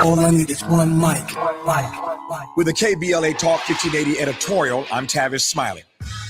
All I need is one mic. With the KBLA Talk 1580 editorial, I'm Tavis Smiley.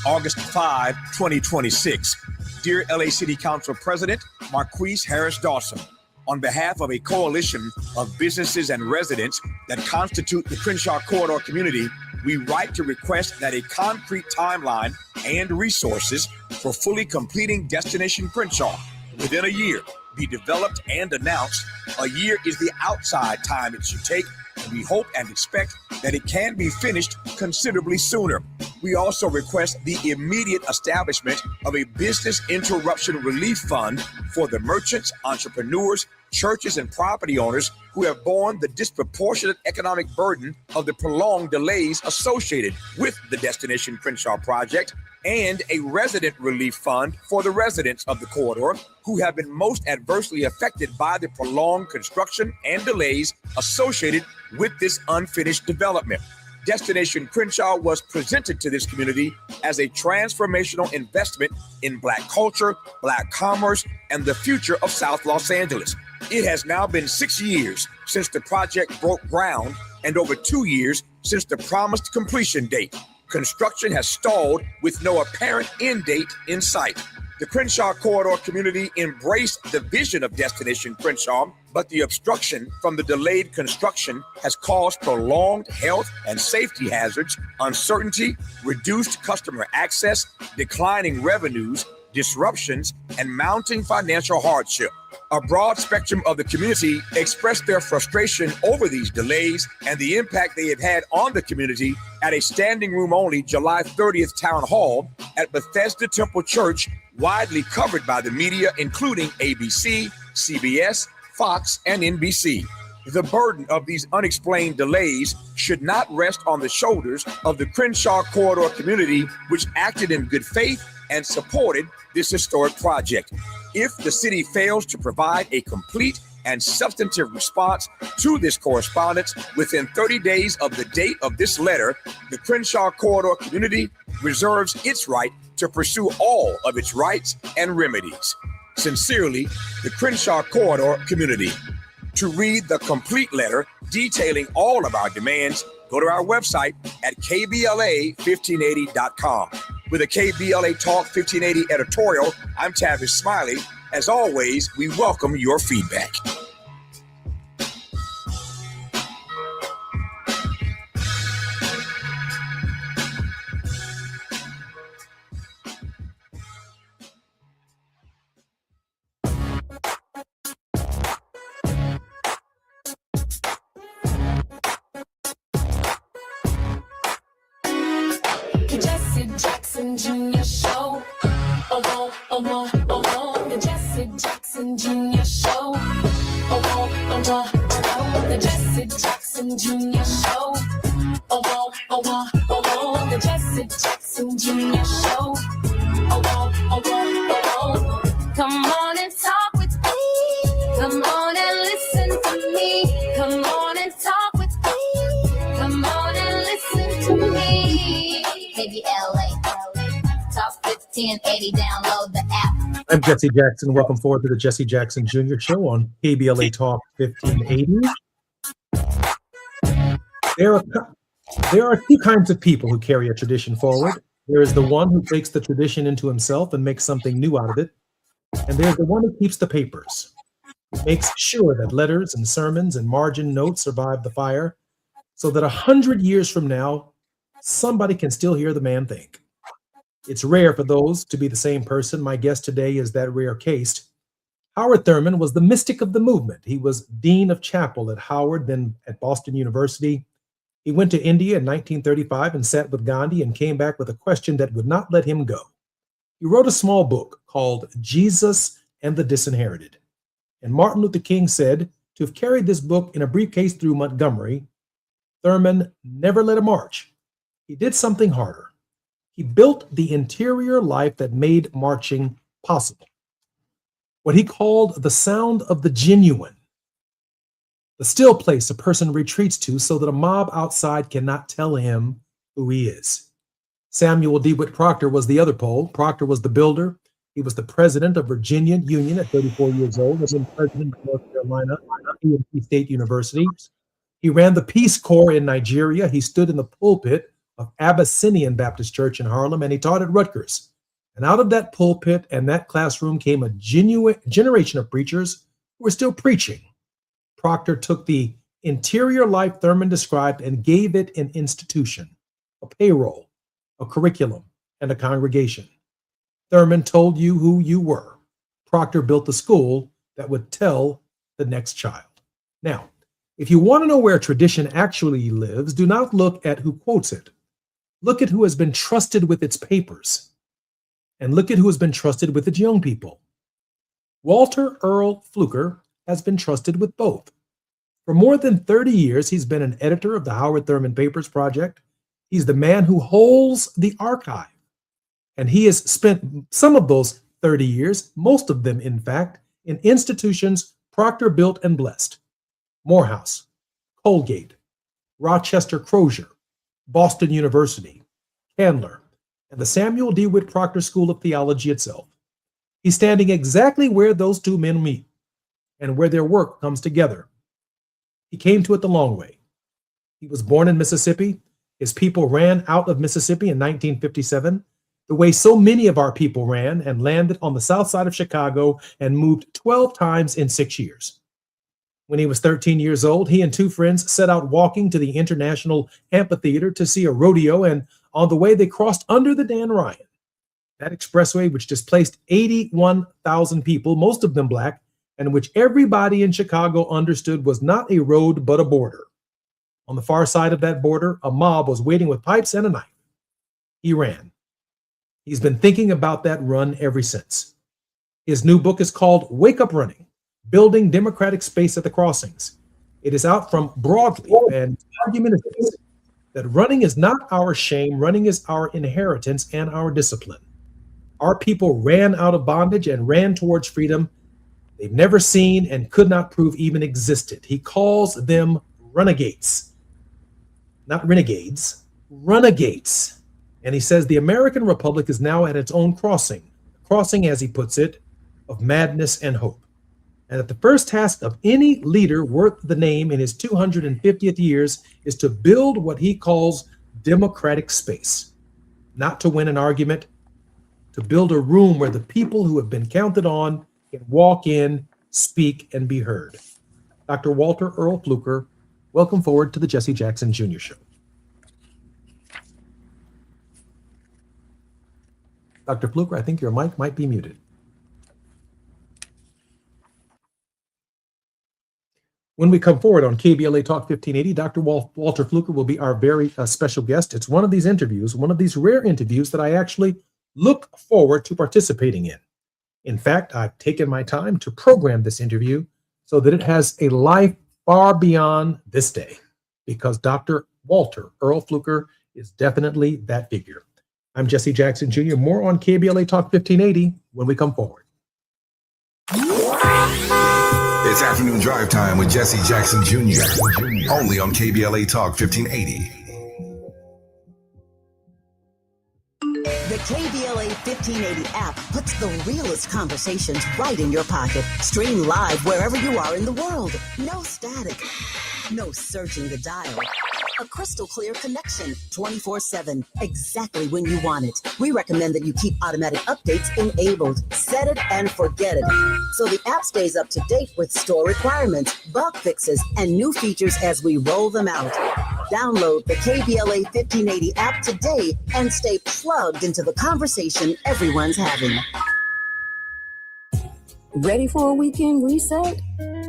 August 5, 2026. Dear LA City Council President Marquise Harris Dawson, on behalf of a coalition of businesses and residents that constitute the Crenshaw Corridor community, we write to request that a concrete timeline and resources for fully completing Destination Crenshaw within a year be developed and announced. A year is the outside time it should take, and we hope and expect that it can be finished considerably sooner. We also request the immediate establishment of a business interruption relief fund for the merchants, entrepreneurs, churches, and property owners who have borne the disproportionate economic burden of the prolonged delays associated with the Destination Crenshaw project, and a resident relief fund for the residents of the corridor who have been most adversely affected by the prolonged construction and delays associated with this unfinished development. Destination Crenshaw was presented to this community as a transformational investment in Black culture, Black commerce, and the future of South Los Angeles. It has now been 6 years since the project broke ground and over 2 years since the promised completion date. Construction has stalled with no apparent end date in sight. The Crenshaw Corridor community embraced the vision of Destination Crenshaw, but the obstruction from the delayed construction has caused prolonged health and safety hazards, uncertainty, reduced customer access, declining revenues, disruptions, and mounting financial hardship. A broad spectrum of the community expressed their frustration over these delays and the impact they have had on the community at a standing room only July 30th town hall at Bethesda Temple Church, widely covered by the media, including ABC, CBS, Fox, and NBC. The burden of these unexplained delays should not rest on the shoulders of the Crenshaw Corridor community, which acted in good faith and supported this historic project. If the city fails to provide a complete and substantive response to this correspondence within 30 days of the date of this letter, the Crenshaw Corridor community reserves its right to pursue all of its rights and remedies. Sincerely, the Crenshaw Corridor community. To read the complete letter detailing all of our demands, go to our website at kbla1580.com. With a KBLA Talk 1580 editorial, I'm Tavis Smiley. As always, we welcome your feedback. Jackson Jr. Show. Oh, oh, oh, oh, the Jesse Jackson Jr. Show. Oh, oh, oh, the Jesse Jackson Jr. Show. Oh, oh, oh, the Jesse Jackson Jr. Show. Oh, oh, come on and talk with me. Come on and listen to me. Come on and talk with me. Come on and listen to me. KBLA, Talk 1580, download the app. I'm Jesse Jackson. Welcome forward to the Jesse Jackson Jr. Show on KBLA Talk 1580. There are two kinds of people who carry a tradition forward. There is the one who takes the tradition into himself and makes something new out of it. And there's the one who keeps the papers, makes sure that letters and sermons and margin notes survive the fire so that 100 years from now, somebody can still hear the man think. It's rare for those to be the same person. My guest today is that rare case. Howard Thurman was the mystic of the movement. He was dean of chapel at Howard, then at Boston University. He went to India in 1935 and sat with Gandhi and came back with a question that would not let him go. He wrote a small book called Jesus and the Disinherited. And Martin Luther King said to have carried this book in a briefcase through Montgomery, Thurman never led a march. He did something harder. He built the interior life that made marching possible. What he called the sound of the genuine, the still place a person retreats to so that a mob outside cannot tell him who he is. Samuel DeWitt Proctor was the other pole. Proctor was the builder. He was the president of Virginia Union at 34 years old. He was president of North Carolina, UNC State University. He ran the Peace Corps in Nigeria. He stood in the pulpit of Abyssinian Baptist Church in Harlem, and he taught at Rutgers. And out of that pulpit and that classroom came a genuine generation of preachers who were still preaching. Proctor took the interior life Thurman described and gave it an institution, a payroll, a curriculum, and a congregation. Thurman told you who you were. Proctor built the school that would tell the next child. Now, if you want to know where tradition actually lives, do not look at who quotes it. Look at who has been trusted with its papers. And look at who has been trusted with its young people. Walter Earl Fluker has been trusted with both. For more than 30 years, he's been an editor of the Howard Thurman Papers Project. He's the man who holds the archive. And he has spent some of those 30 years, most of them, in fact, in institutions Proctor built and blessed. Morehouse, Colgate, Rochester Crozier, Boston University, Candler, and the Samuel DeWitt Proctor School of Theology itself. He's standing exactly where those two men meet and where their work comes together. He came to it the long way. He was born in Mississippi. His people ran out of Mississippi in 1957, the way so many of our people ran, and landed on the south side of Chicago and moved 12 times in 6 years. When he was 13 years old, he and two friends set out walking to the International Amphitheater to see a rodeo, and on the way they crossed under the Dan Ryan, that expressway which displaced 81,000 people, most of them black, and which everybody in Chicago understood was not a road but a border. On the far side of that border, a mob was waiting with pipes and a knife. He ran. He's been thinking about that run ever since. His new book is called Wake Up Running: Building Democratic Space at the Crossings. It is out from Broadly, and the argument is this, that running is not our shame, running is our inheritance and our discipline. Our people ran out of bondage and ran towards freedom they've never seen and could not prove even existed. He calls them renegades. Not renegades, renegades. And he says the American Republic is now at its own crossing, as he puts it, of madness and hope. And that the first task of any leader worth the name in his 250th years is to build what he calls democratic space. Not to win an argument, to build a room where the people who have been counted on can walk in, speak, and be heard. Dr. Walter Earl Fluker, welcome forward to the Jesse Jackson Jr. Show. Dr. Fluker, I think your mic might be muted. When we come forward on KBLA Talk 1580, Dr. Walter Fluker will be our very special guest. It's one of these interviews, one of these rare interviews that I actually look forward to participating in. In fact, I've taken my time to program this interview so that it has a life far beyond this day, because Dr. Walter Earl Fluker is definitely that figure. I'm Jesse Jackson Jr. More on KBLA Talk 1580 when we come forward. It's afternoon drive time with Jesse Jackson Jr. Only on KBLA Talk 1580. The KBLA 1580 app puts the realest conversations right in your pocket. Stream live wherever you are in the world. No static. No searching the dial. A crystal clear connection 24/7, exactly when you want it. We recommend that you keep automatic updates enabled. Set it and forget it. So the app stays up to date with store requirements, bug fixes, and new features as we roll them out. Download the KBLA 1580 app today and stay plugged into the conversation everyone's having. Ready for a weekend reset?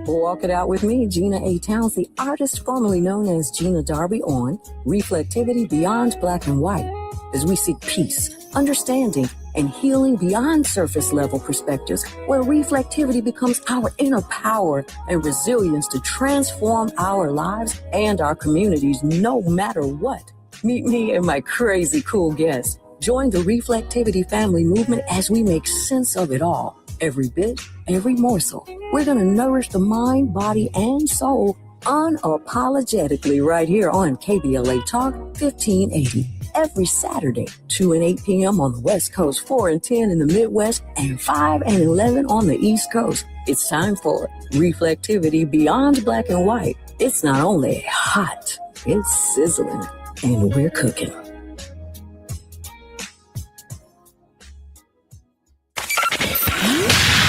Walk it out with me, Gina A. Towns, the artist formerly known as Gina Darby, on Reflectivity Beyond Black and White, as we seek peace, understanding, and healing beyond surface level perspectives, where reflectivity becomes our inner power and resilience to transform our lives and our communities no matter what. Meet me and my crazy cool guests. Join the Reflectivity family movement as we make sense of it all. Every bit, every morsel. We're going to nourish the mind, body, and soul unapologetically right here on KBLA Talk 1580. Every Saturday, 2 and 8 p.m. on the West Coast, 4 and 10 in the Midwest, and 5 and 11 on the East Coast. It's time for Reflectivity Beyond Black and White. It's not only hot, it's sizzling, and we're cooking.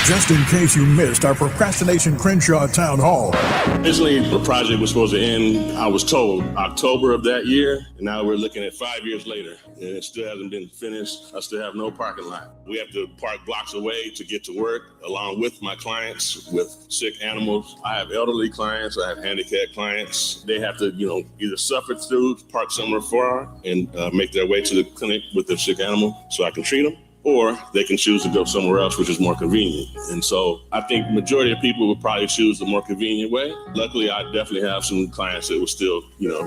Just in case you missed our Procrastination Crenshaw Town Hall. Originally, the project was supposed to end, I was told, October of that year, and now we're looking at 5 years later, and it still hasn't been finished. I still have no parking lot. We have to park blocks away to get to work, along with my clients with sick animals. I have elderly clients, I have handicapped clients. They have to, either suffer through, park somewhere far, and make their way to the clinic with their sick animal so I can treat them. Or they can choose to go somewhere else, which is more convenient. And so I think majority of people would probably choose the more convenient way. Luckily, I definitely have some clients that will still,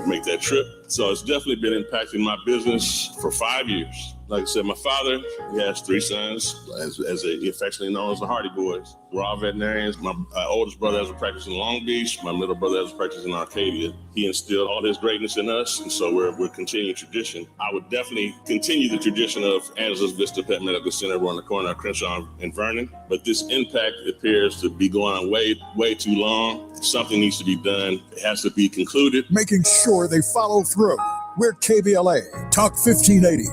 make that trip. So it's definitely been impacting my business for 5 years. Like I said, my father, he has 3 sons, as affectionately known as the Hardy Boys. We're all veterinarians. My oldest brother has a practice in Long Beach. My middle brother has a practice in Arcadia. He instilled all his greatness in us, and so we're continuing tradition. I would definitely continue the tradition of Angeles Vista Pet Medical Center on the corner of Crenshaw and Vernon. But this impact appears to be going on way too long. Something needs to be done. It has to be concluded. Making sure they follow through. We're KBLA Talk 1580.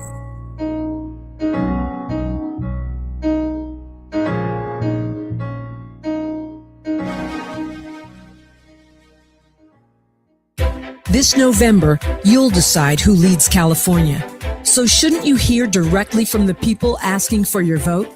This November, you'll decide who leads California. So shouldn't you hear directly from the people asking for your vote?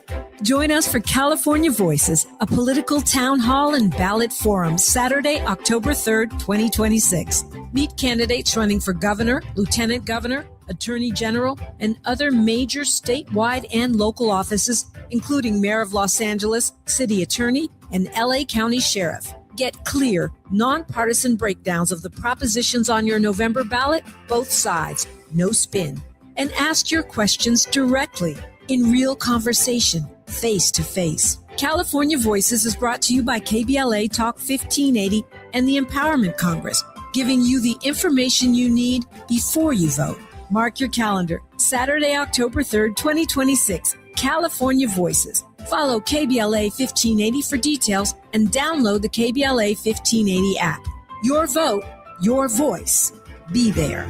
Join us for California Voices, a political town hall and ballot forum, Saturday, October 3rd, 2026. Meet candidates running for governor, lieutenant governor, attorney general, and other major statewide and local offices, including Mayor of Los Angeles, city attorney, and LA County Sheriff. Get clear, nonpartisan breakdowns of the propositions on your November ballot, both sides, no spin. And ask your questions directly, in real conversation, face to face. California Voices is brought to you by KBLA Talk 1580 and the Empowerment Congress, giving you the information you need before you vote. Mark your calendar, Saturday, October 3rd, 2026, California Voices. Follow KBLA 1580 for details and download the KBLA 1580 app. Your vote, your voice. Be there.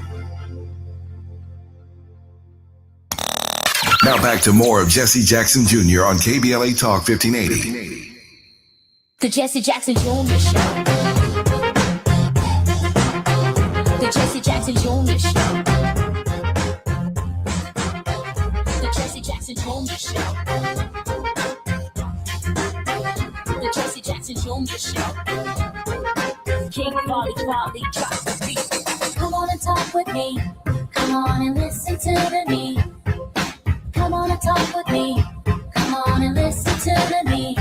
Now back to more of Jesse Jackson Jr. on KBLA Talk 1580. The Jesse Jackson Jr. Show. The Jesse Jackson Jr. Show. The Jesse Jackson Jr. Show. The Jesse Jackson Jr. Show. King Volley, drop the beat. Come on and talk with me. Come on and listen to the beat. Come wanna talk with me? Come on and listen to me.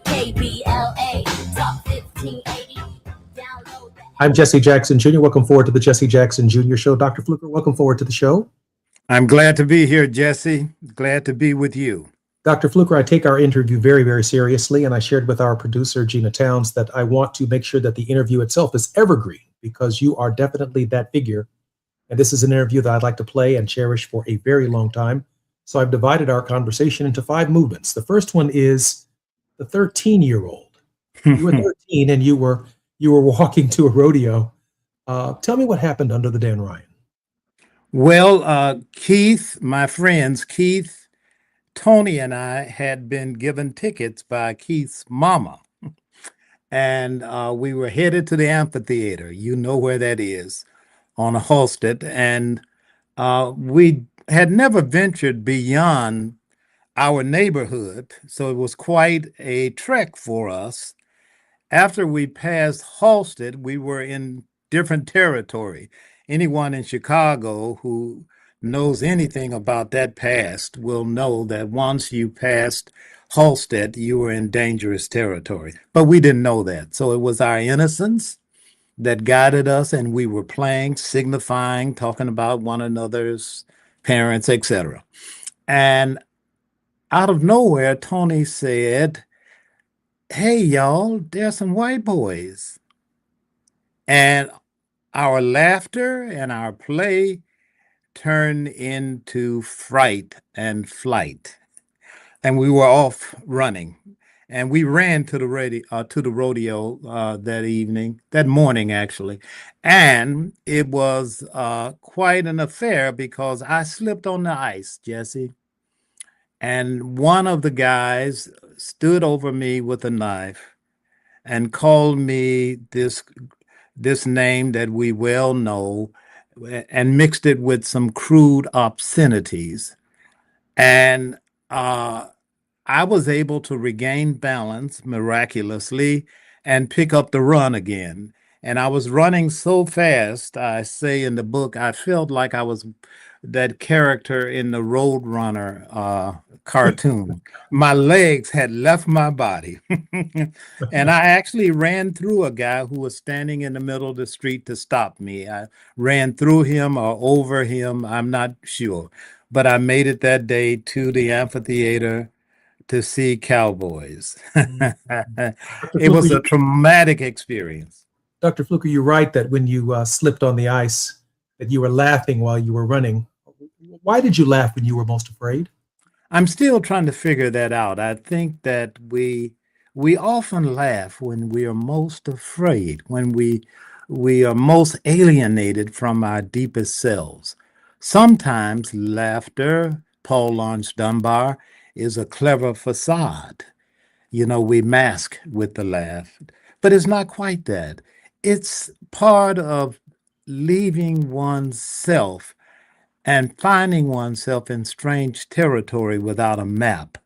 KBLA Talk 1580. Download that. I'm Jesse Jackson Jr. Welcome forward to the Jesse Jackson Jr. Show. Dr. Fluker, welcome forward to the show. I'm glad to be here, Jesse. Glad to be with you. Dr. Fluker, I take our interview very, very seriously, and I shared with our producer, Gina Towns, that I want to make sure that the interview itself is evergreen because you are definitely that figure. And this is an interview that I'd like to play and cherish for a very long time. So I've divided our conversation into 5 movements. The first one is the 13-year-old. You were 13 and you were walking to a rodeo. Tell me what happened under the Dan Ryan. Well, Keith, my friends, Keith, Tony, and I had been given tickets by Keith's mama. And we were headed to the amphitheater. You know where that is, on Halsted. And we had never ventured beyond our neighborhood. So it was quite a trek for us. After we passed Halsted, we were in different territory. Anyone in Chicago who knows anything about that past will know that once you passed Halsted, you were in dangerous territory. But we didn't know that. So it was our innocence that guided us, and we were playing, signifying, talking about one another's parents, etc. And out of nowhere, Tony said, "Hey, y'all, there's some white boys." And our laughter and our play turned into fright and flight. And we were off running. And we ran to the rodeo that morning, actually. And it was quite an affair because I slipped on the ice, Jesse. And one of the guys stood over me with a knife and called me this name that we well know and mixed it with some crude obscenities. And I was able to regain balance miraculously and pick up the run again. And I was running so fast, I say in the book, I felt like I was that character in the Roadrunner cartoon. My legs had left my body. And I actually ran through a guy who was standing in the middle of the street to stop me. I ran through him or over him, I'm not sure. But I made it that day to the amphitheater to see cowboys. It was a traumatic experience. Dr. Fluker, you're right that when you slipped on the ice, that you were laughing while you were running. Why did you laugh when you were most afraid? I'm still trying to figure that out. I think that we often laugh when we are most afraid, when we are most alienated from our deepest selves. Sometimes laughter, Paul Laurence Dunbar, is a clever facade. You know, we mask with the laugh, but it's not quite that. It's part of leaving oneself and finding oneself in strange territory without a map.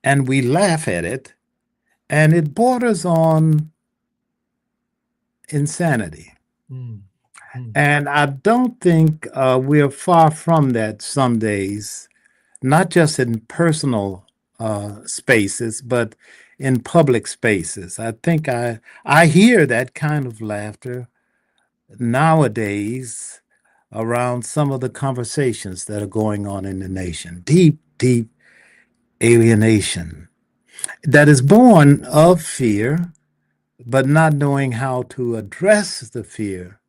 And we laugh at it, and it borders on insanity. And I don't think we're far from that some days, not just in personal spaces, but in public spaces. I think I hear that kind of laughter nowadays around some of the conversations that are going on in the nation. Deep, deep alienation that is born of fear, but not knowing how to address the fear.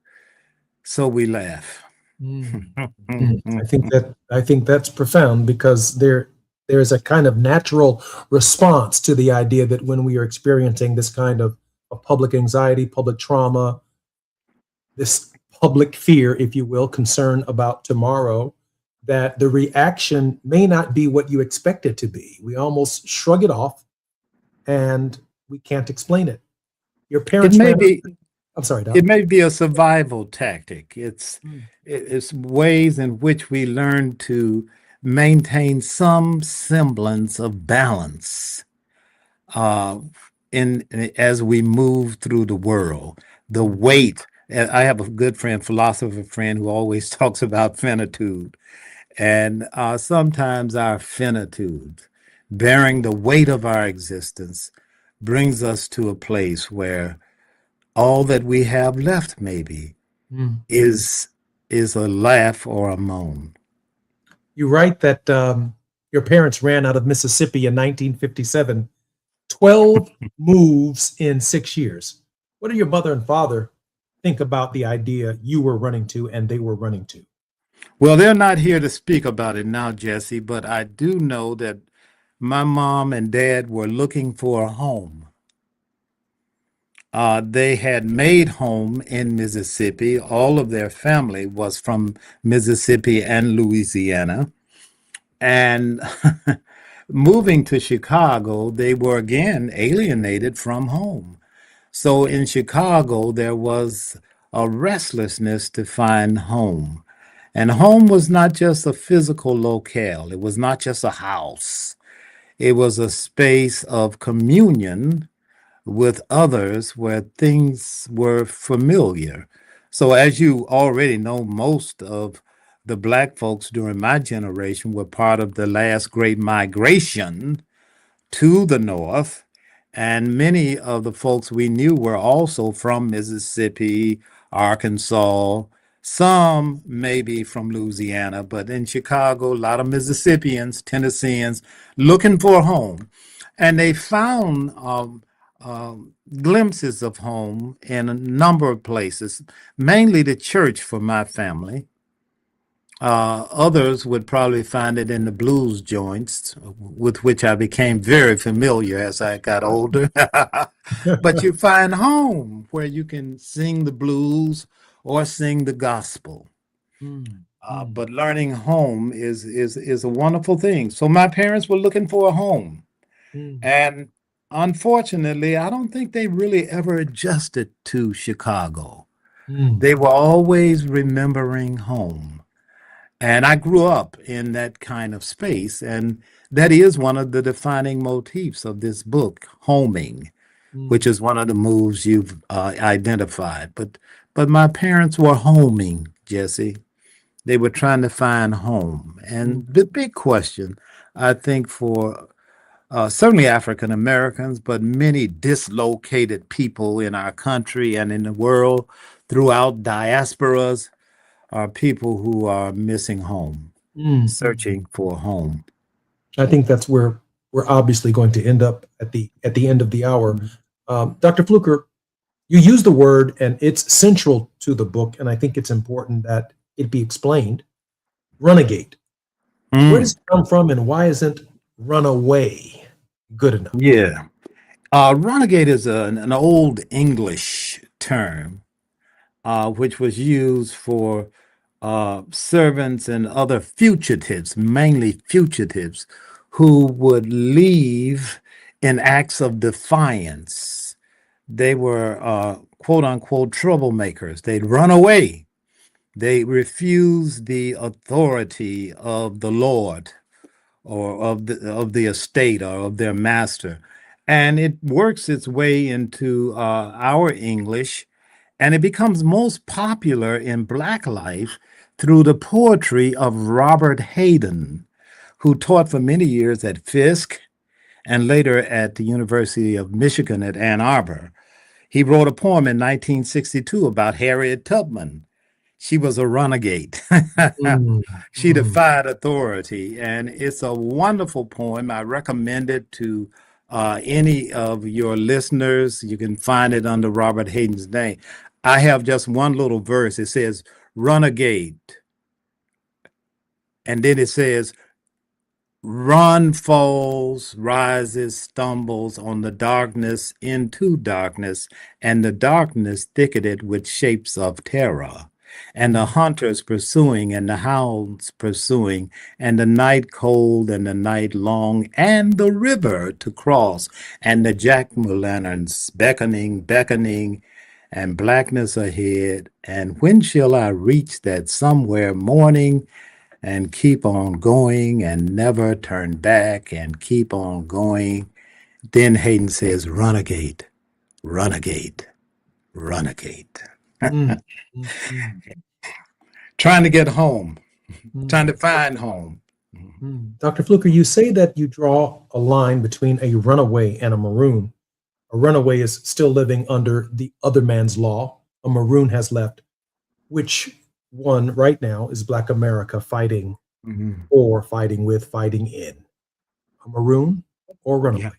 So we laugh. I think that's profound because there is a kind of natural response to the idea that when we are experiencing this kind of public anxiety, public trauma, this public fear, if you will, concern about tomorrow, that the reaction may not be what you expect it to be. We almost shrug it off and we can't explain it. Your parents I'm sorry, Doc. It may be a survival tactic. It's ways in which we learn to maintain some semblance of balance as we move through the world. The weight. I have a good friend, philosopher friend, who always talks about finitude. And sometimes our finitude, bearing the weight of our existence, brings us to a place where all that we have left maybe is a laugh or a moan. You write that your parents ran out of Mississippi in 1957, 12 moves in 6 years. What do your mother and father think about the idea you were running to and they were running to? Well, they're not here to speak about it now, Jesse, but I do know that my mom and dad were looking for a home. They had made home in Mississippi. All of their family was from Mississippi and Louisiana. And moving to Chicago, they were again alienated from home. So in Chicago, there was a restlessness to find home. And home was not just a physical locale. It was not just a house. It was a space of communion with others where things were familiar. So as you already know, most of the Black folks during my generation were part of the last great migration to the North. And many of the folks we knew were also from Mississippi, Arkansas, some maybe from Louisiana, but in Chicago, a lot of Mississippians, Tennesseans looking for a home. And they found glimpses of home in a number of places, mainly the church for my family. Others would probably find it in the blues joints, with which I became very familiar as I got older. But you find home where you can sing the blues or sing the gospel. But learning home is a wonderful thing. So my parents were looking for a home. And unfortunately, I don't think they really ever adjusted to Chicago. They were always remembering home. And I grew up in that kind of space. And that is one of the defining motifs of this book, homing, which is one of the moves you've identified. But my parents were homing, Jesse. They were trying to find home. And the big question, I think, for certainly African Americans, but many dislocated people in our country and in the world throughout diasporas, are people who are missing home, searching for home. I think that's where we're obviously going to end up at the end of the hour. Dr. Fluker, you use the word, and it's central to the book, and I think it's important that it be explained. Renegade. Where does it come from, and why isn't runaway good enough? Yeah. Renegade is an old English term, which was used for servants and other fugitives, mainly fugitives, who would leave in acts of defiance. They were quote unquote troublemakers. They'd run away. They refused the authority of the Lord or of the estate or of their master. And it works its way into our English, and it becomes most popular in Black life through the poetry of Robert Hayden, who taught for many years at Fisk and later at the University of Michigan at Ann Arbor. He wrote a poem in 1962 about Harriet Tubman. She was a renegade. She defied authority, and it's a wonderful poem. I recommend it to any of your listeners. You can find it under Robert Hayden's name. I have just one little verse. It says, renegade. And then it says, run, falls, rises, stumbles on the darkness into darkness, and the darkness thicketed with shapes of terror. And the hunters pursuing, and the hounds pursuing, and the night cold, and the night long, and the river to cross, and the jack-o'-lanterns beckoning, and blackness ahead. And when shall I reach that somewhere morning, and keep on going, and never turn back, and keep on going? Then Hayden says, renegade, renegade, renegade. Trying to get home. trying to find home. Dr. Fluker, you say that you draw a line between a runaway and a maroon. A runaway is still living under the other man's law. A maroon has left. Which one right now is Black America fighting or fighting with, fighting in? A maroon or runaway?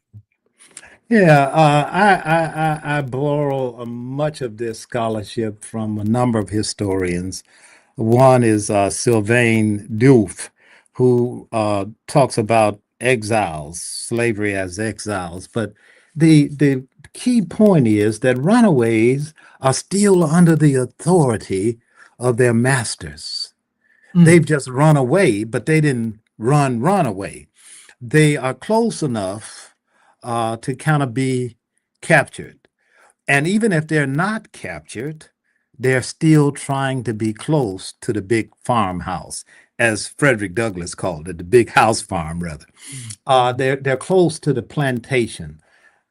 Yeah, I borrow much of this scholarship from a number of historians. One is Sylvain Diouf, who talks about exiles, slavery as exiles. But the key point is that runaways are still under the authority of their masters. They've just run away, but they didn't run away. They are close enough to kind of be captured. And even if they're not captured, they're still trying to be close to the big farmhouse, as Frederick Douglass called it, the big house farm, rather. They're close to the plantation.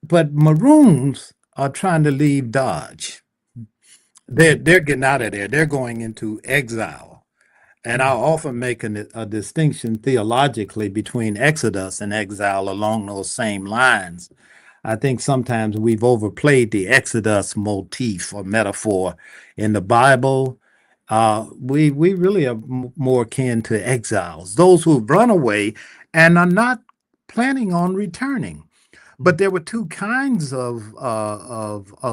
But maroons are trying to leave Dodge. They're getting out of there. They're going into exile. And I often make a distinction theologically between exodus and exile along those same lines. I think sometimes we've overplayed the exodus motif or metaphor in the Bible. We really are more akin to exiles, those who've run away and are not planning on returning. But there were two kinds of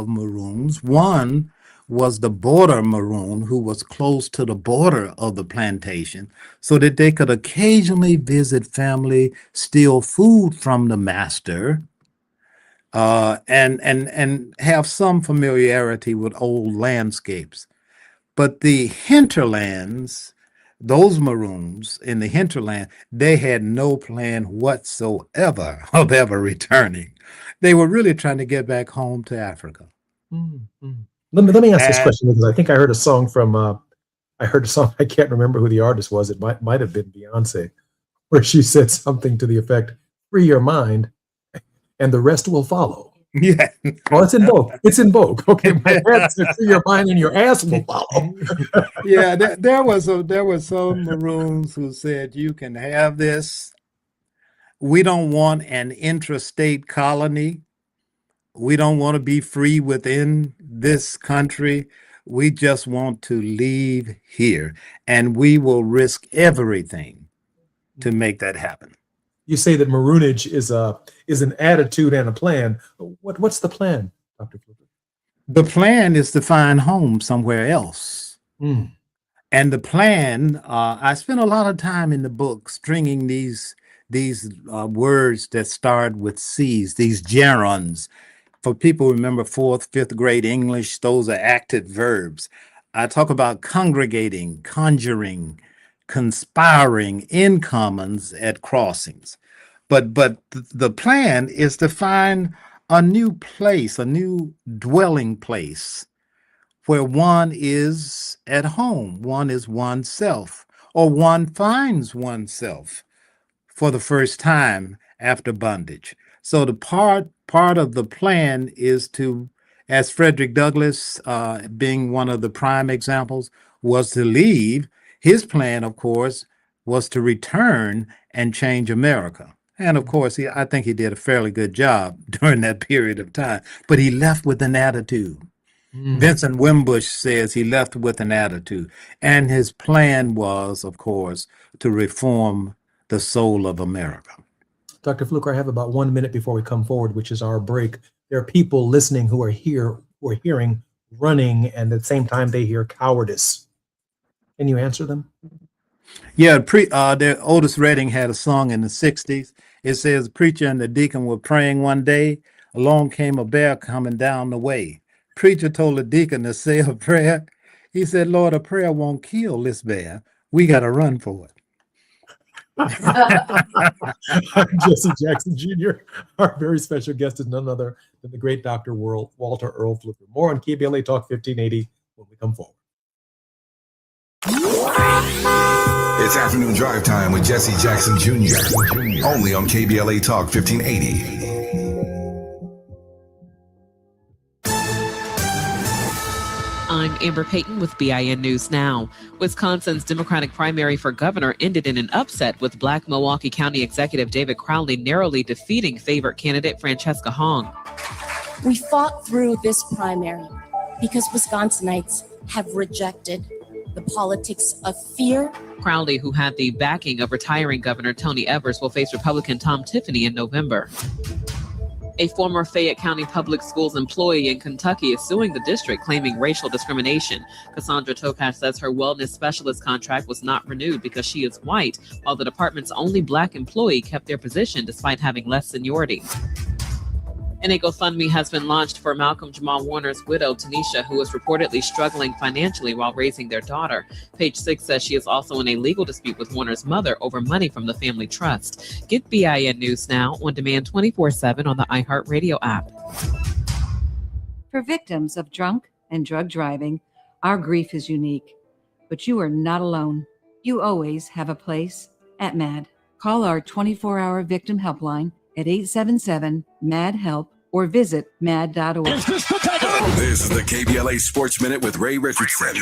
maroons. One was the border maroon, who was close to the border of the plantation so that they could occasionally visit family, steal food from the master, and have some familiarity with old landscapes. But the hinterlands, those maroons in the hinterland, they had no plan whatsoever of ever returning. They were really trying to get back home to Africa. Let me ask this question, because I think I heard a song from I can't remember who the artist was. It might have been Beyonce, where she said something to the effect, "Free your mind and the rest will follow." Yeah. Well, it's in vogue. It's in vogue. Okay, my head said, "Free your mind and your ass will follow." Yeah, there were some maroons who said, "You can have this. We don't want an intrastate colony. We don't want to be free within this country. We just want to leave here, and we will risk everything to make that happen." You say that maroonage is an attitude and a plan. What's the plan, Dr. Fluker? The plan is to find home somewhere else. And the plan, I spent a lot of time in the book stringing these words that start with C's, these gerunds. For people who remember 4th, 5th grade English, those are active verbs. I talk about congregating, conjuring, conspiring in commons at crossings. But the plan is to find a new place, a new dwelling place where one is at home, one is oneself, or one finds oneself for the first time after bondage. So the part of the plan is to, as Frederick Douglass, being one of the prime examples, was to leave. His plan, of course, was to return and change America. And of course, I think he did a fairly good job during that period of time, but he left with an attitude. Vincent Wimbush says he left with an attitude. And his plan was, of course, to reform the soul of America. Dr. Fluker, I have about 1 minute before we come forward, which is our break. There are people listening who are hearing running, and at the same time they hear cowardice. Can you answer them? Yeah, Otis Redding had a song in the 60s. It says, "The preacher and the deacon were praying one day. Along came a bear coming down the way. Preacher told the deacon to say a prayer. He said, 'Lord, a prayer won't kill this bear. We got to run for it.'" I'm Jesse Jackson Jr. Our very special guest is none other than the great Dr. Walter Earl Fluker. More on KBLA Talk 1580 when we come forward. It's afternoon drive time with Jesse Jackson Jr. Only on KBLA Talk 1580. I'm Amber Payton with BIN News Now. Wisconsin's Democratic primary for governor ended in an upset with Black Milwaukee County Executive David Crowley narrowly defeating favorite candidate Francesca Hong. We fought through this primary because Wisconsinites have rejected the politics of fear. Crowley, who had the backing of retiring Governor Tony Evers, will face Republican Tom Tiffany in November. A former Fayette County Public Schools employee in Kentucky is suing the district, claiming racial discrimination. Cassandra Tokash says her wellness specialist contract was not renewed because she is white, while the department's only Black employee kept their position despite having less seniority. And a GoFundMe has been launched for Malcolm Jamal Warner's widow, Tanisha, who is reportedly struggling financially while raising their daughter. Page 6 says she is also in a legal dispute with Warner's mother over money from the family trust. Get BIN News Now on demand 24/7 on the iHeartRadio app. For victims of drunk and drug driving, our grief is unique. But you are not alone. You always have a place at MAD. Call our 24-hour victim helpline at 877-MAD-HELP or visit mad.org. This is the KBLA Sports Minute with Ray Richardson.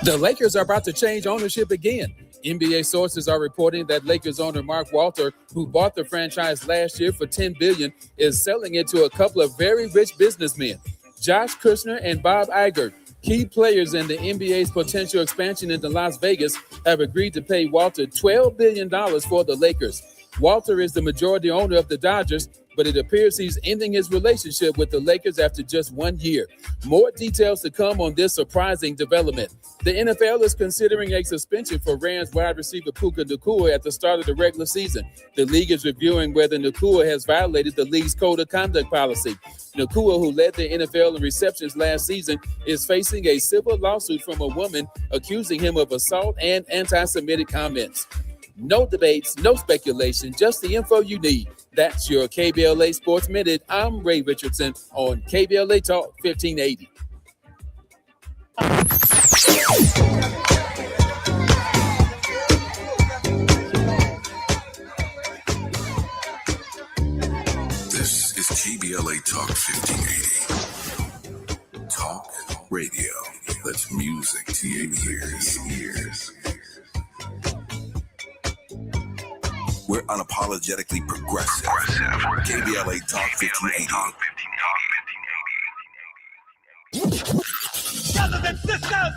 The Lakers are about to change ownership again. NBA sources are reporting that Lakers owner Mark Walter, who bought the franchise last year for $10 billion, is selling it to a couple of very rich businessmen, Josh Kushner and Bob Iger. Key players in the NBA's potential expansion into Las Vegas have agreed to pay Walter $12 billion for the Lakers. Walter is the majority owner of the Dodgers, but it appears he's ending his relationship with the Lakers after just 1 year. More details to come on this surprising development. The NFL is considering a suspension for Rams wide receiver Puka Nacua at the start of the regular season. The league is reviewing whether Nacua has violated the league's code of conduct policy. Nacua, who led the NFL in receptions last season, is facing a civil lawsuit from a woman accusing him of assault and anti-Semitic comments. No debates, no speculation, just the info you need. That's your KBLA Sports Minute. I'm Ray Richardson on KBLA Talk 1580. This is KBLA Talk 1580. Talk radio. That's music to your ears. We're unapologetically progressive. KBLA Talk 1580.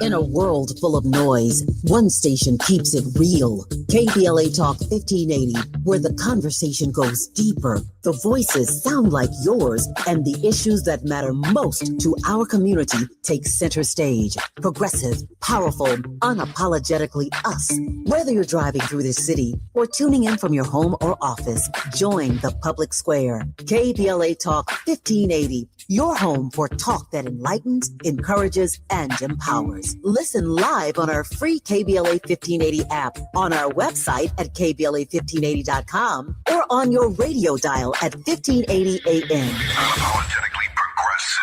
In a world full of noise, one station keeps it real. KBLA Talk 1580, where the conversation goes deeper, the voices sound like yours, and the issues that matter most to our community take center stage. Progressive, powerful, unapologetically us. Whether you're driving through this city or tuning in from your home or office, join the public square. KBLA Talk 1580, your home for talk that enlightens, encourages, and empowers. Listen live on our free KBLA 1580 app, on our website at KBLA1580.com, or on your radio dial at 1580 AM. Unapologetically progressive.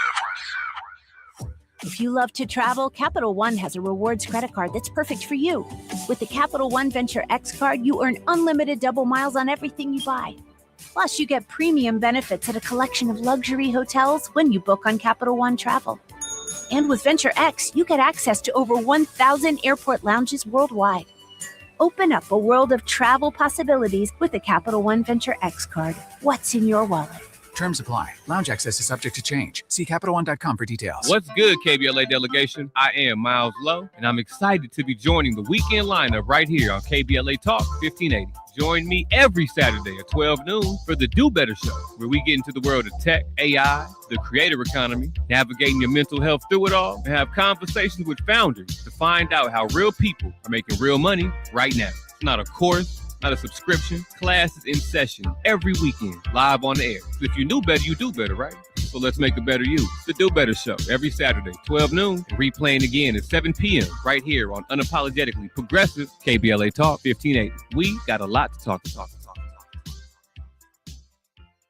If you love to travel, Capital One has a rewards credit card that's perfect for you. With the Capital One Venture X card, you earn unlimited double miles on everything you buy. Plus, you get premium benefits at a collection of luxury hotels when you book on Capital One Travel. And with Venture X, you get access to over 1,000 airport lounges worldwide. Open up a world of travel possibilities with the Capital One Venture X card. What's in your wallet? Terms apply. Lounge access is subject to change. See CapitalOne.com for details. What's good, KBLA delegation? I am Miles Lowe, and I'm excited to be joining the weekend lineup right here on KBLA Talk 1580. Join me every Saturday at 12 noon for the Do Better Show, where we get into the world of tech, AI, the creator economy, navigating your mental health through it all, and have conversations with founders to find out how real people are making real money right now. It's not a course, not a subscription. Classes in session every weekend, live on the air. So if you knew better, you do better, right? So let's make a better you. The Do Better Show every Saturday, 12 noon, and replaying again at 7 p.m. right here on Unapologetically Progressive KBLA Talk 1580. We got a lot to talk.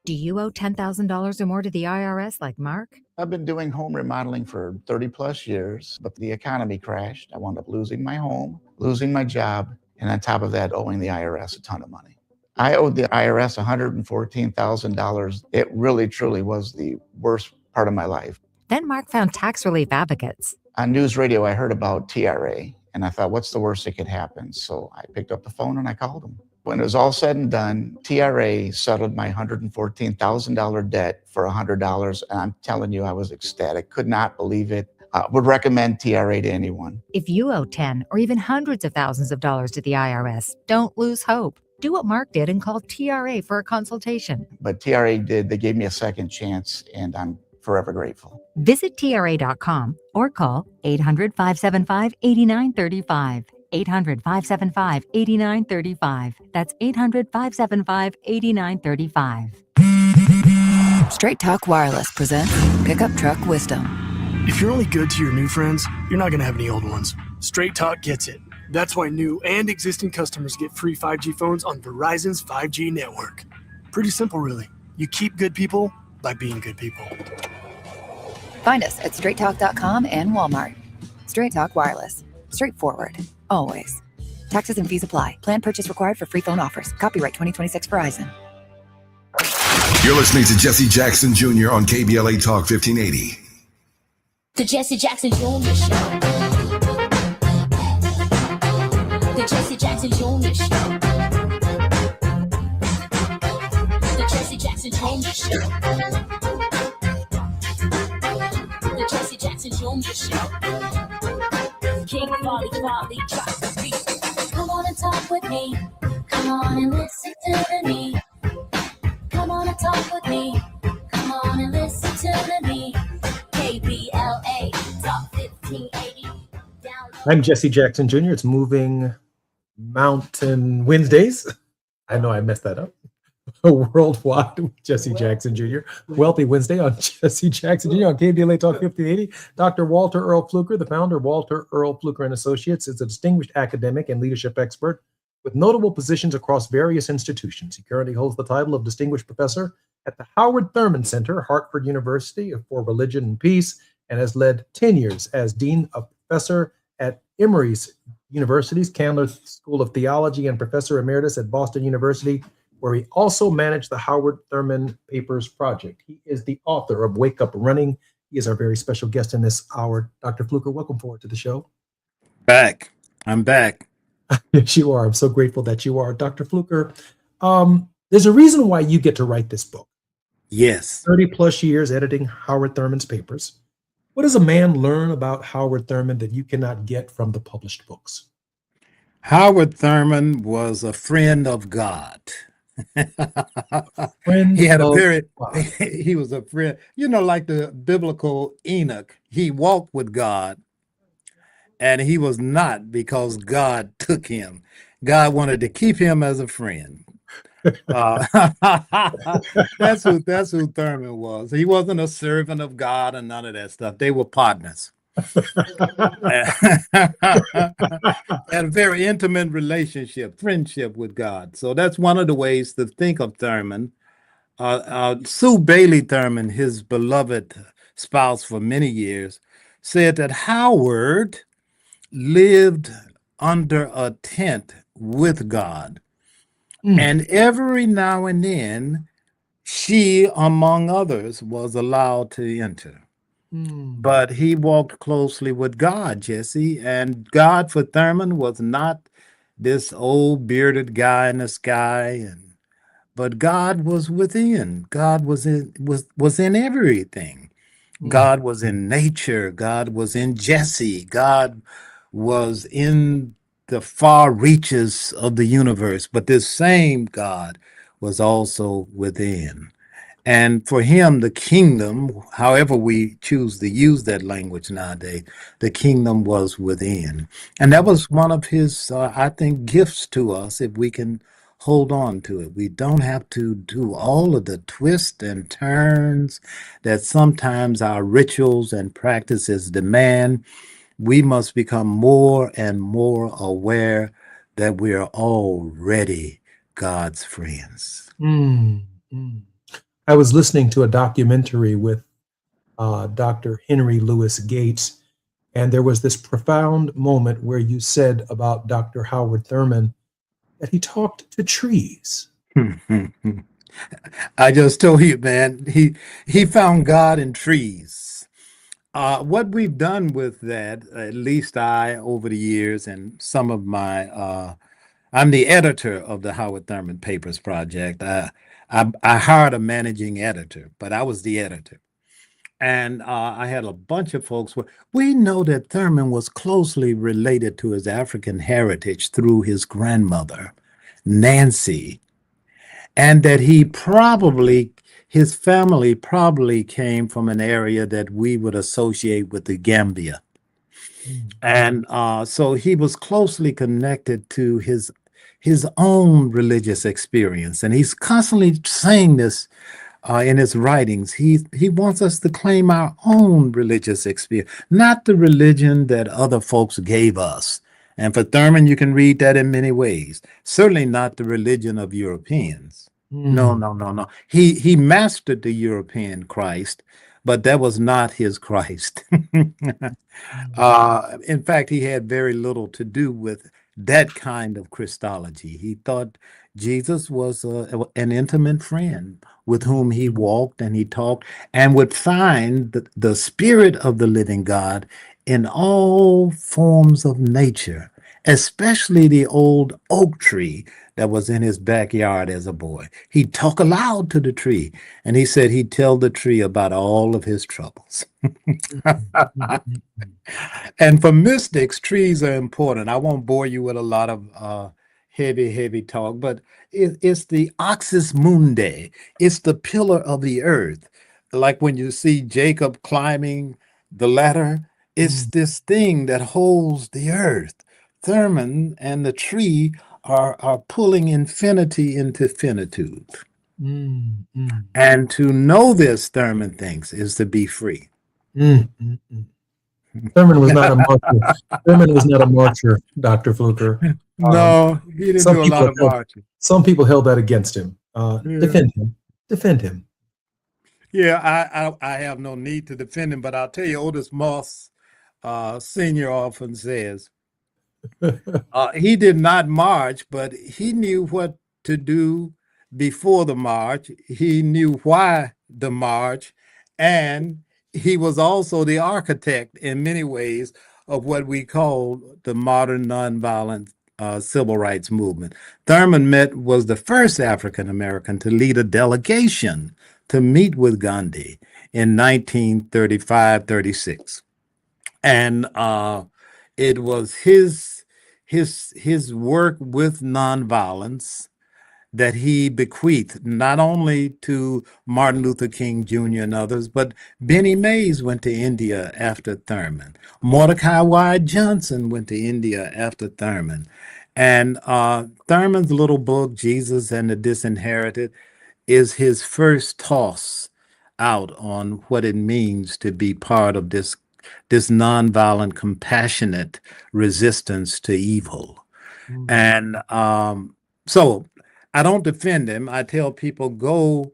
Do you owe $10,000 or more to the IRS like Mark? I've been doing home remodeling for 30 plus years, but the economy crashed. I wound up losing my home, losing my job, and on top of that, owing the IRS a ton of money. I owed the IRS $114,000. It really, truly was the worst part of my life. Then Mark found tax relief advocates. On news radio, I heard about TRA, and I thought, what's the worst that could happen? So I picked up the phone and I called them. When it was all said and done, TRA settled my $114,000 debt for $100, and I'm telling you, I was ecstatic. Could not believe it. Would recommend TRA to anyone. If you owe 10 or even hundreds of thousands of dollars to the IRS, don't lose hope. Do what Mark did and call TRA for a consultation. But TRA did. They gave me a second chance, and I'm forever grateful. Visit TRA.com or call 800-575-8935. 800-575-8935. That's 800-575-8935. Straight Talk Wireless presents Pickup Truck Wisdom. If you're only good to your new friends, you're not going to have any old ones. Straight Talk gets it. That's why new and existing customers get free 5G phones on Verizon's 5G network. Pretty simple, really. You keep good people by being good people. Find us at straighttalk.com and Walmart. Straight Talk Wireless. Straightforward. Always. Taxes and fees apply. Plan purchase required for free phone offers. Copyright 2026 Verizon. You're listening to Jesse Jackson Jr. on KBLA Talk 1580. The Jesse Jackson Jr. Show. The Jesse Jackson Jr. Show. The Jesse Jackson Jr. Show. The Jesse Jackson Jr. Show. King Folly, drop the beat. Come on and talk with me. Come on and listen to me. Come on and talk with me. Come on and listen to me. KBLA Talk 1580. I'm Jesse Jackson Jr. It's Moving Mountain Wednesdays. I know I messed that up. Worldwide with Jesse Jackson Jr. Wealthy Wednesday on Jesse Jackson Jr. on KBLA Talk 1580. Dr. Walter Earl Fluker, the founder of Walter Earl Fluker and Associates, is a distinguished academic and leadership expert with notable positions across various institutions. He currently holds the title of Distinguished Professor at the Howard Thurman Center, Hartford University for Religion and Peace, and has led 10 years as Dean of Professor at Emory's University's Candler School of Theology and Professor Emeritus at Boston University, where he also managed the Howard Thurman Papers Project. He is the author of Wake Up Running. He is our very special guest in this hour. Dr. Fluker, welcome forward to the show. Back. I'm back. Yes, you are. I'm so grateful that you are. Dr. Fluker, there's a reason why you get to write this book. Yes. 30 plus years editing Howard Thurman's papers. What does a man learn about Howard Thurman that you cannot get from the published books? Howard Thurman was a friend of God. He was a friend, like the biblical Enoch. He walked with God, and he was not because God took him. God wanted to keep him as a friend. That's who Thurman was. He wasn't a servant of God and none of that stuff. They were partners. Had a very intimate relationship, friendship with God. So that's one of the ways to think of Thurman. Sue Bailey Thurman, his beloved spouse for many years, said that Howard lived under a tent with God. And every now and then, she, among others, was allowed to enter. But he walked closely with God, Jesse. And God for Thurman was not this old bearded guy in the sky, but God was within. God was in everything. God was in nature. God was in Jesse. God was in the far reaches of the universe, but this same God was also within. And for him, the kingdom, however we choose to use that language nowadays, the kingdom was within. And that was one of his, I think, gifts to us if we can hold on to it. We don't have to do all of the twists and turns that sometimes our rituals and practices demand. We must become more and more aware that we are already God's friends. I was listening to a documentary with Dr. Henry Louis Gates, and there was this profound moment where you said about Dr. Howard Thurman that he talked to trees. I just told you, man, he found God in trees. What we've done with that, at least I, over the years, and some of my, I'm the editor of the Howard Thurman Papers Project. I hired a managing editor, but I was the editor. And I had a bunch of folks. We know that Thurman was closely related to his African heritage through his grandmother, Nancy, and that his family probably came from an area that we would associate with the Gambia. And so he was closely connected to his own religious experience. And he's constantly saying this in his writings. He wants us to claim our own religious experience, not the religion that other folks gave us. And for Thurman, you can read that in many ways. Certainly not the religion of Europeans. No. He mastered the European Christ, but that was not his Christ. In fact, he had very little to do with that kind of Christology. He thought Jesus was an intimate friend with whom he walked and he talked and would find the spirit of the living God in all forms of nature, especially the old oak tree that was in his backyard as a boy. He'd talk aloud to the tree, and he said he'd tell the tree about all of his troubles. And for mystics, trees are important. I won't bore you with a lot of heavy talk, but it's the oxys mundi. It's the pillar of the earth. Like when you see Jacob climbing the ladder, it's this thing that holds the earth. Thurman and the tree are pulling infinity into finitude. And to know this, Thurman thinks, is to be free. Thurman was not a marcher. Thurman was not a marcher, Dr. Fluker. No, he didn't do a lot of marching. Some people held that against him. Defend him. Defend him. Yeah, I have no need to defend him, but I'll tell you, Otis Moss Sr. often says, he did not march, but he knew what to do before the march. He knew why the march, and he was also the architect in many ways of what we call the modern nonviolent civil rights movement. Thurman was the first African American to lead a delegation to meet with Gandhi in 1935-36. And it was his work with nonviolence that he bequeathed not only to Martin Luther King Jr. and others, but Benny Mays went to India after Thurman. Mordecai Wyatt Johnson went to India after Thurman. And Thurman's little book, Jesus and the Disinherited, is his first toss out on what it means to be part of this nonviolent, compassionate resistance to evil. And so I don't defend him. I tell people, go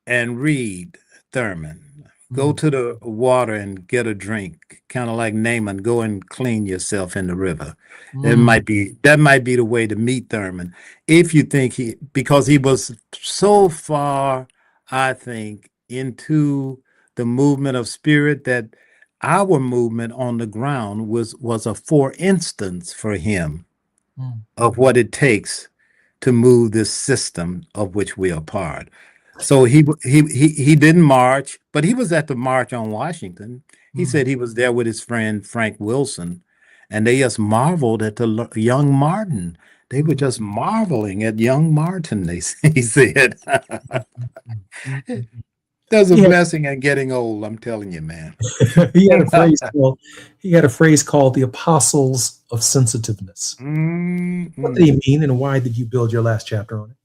and read Thurman. Go to the water and get a drink, kind of like Naaman. Go and clean yourself in the river. That might be the way to meet Thurman. If you think because he was so far, I think, into the movement of spirit that our movement on the ground was a for instance for him of what it takes to move this system of which we are part. So he didn't march, but he was at the March on Washington. He said he was there with his friend Frank Wilson, and they just marveled at the young Martin. They were just marveling at young Martin, he said. There's a blessing in getting old, I'm telling you, man. He had a phrase called the apostles of sensitiveness. What did he mean, and why did you build your last chapter on it?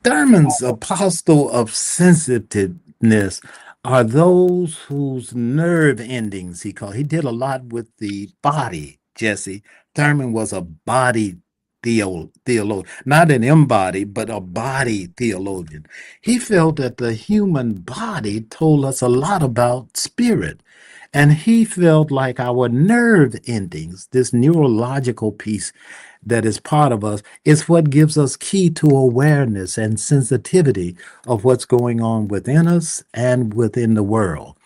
Thurman's apostle of sensitiveness are those whose nerve endings he did a lot with the body, Jesse. Thurman was a body theologian, not an embodied, but a body theologian. He felt that the human body told us a lot about spirit. And he felt like our nerve endings, this neurological piece that is part of us, is what gives us key to awareness and sensitivity of what's going on within us and within the world.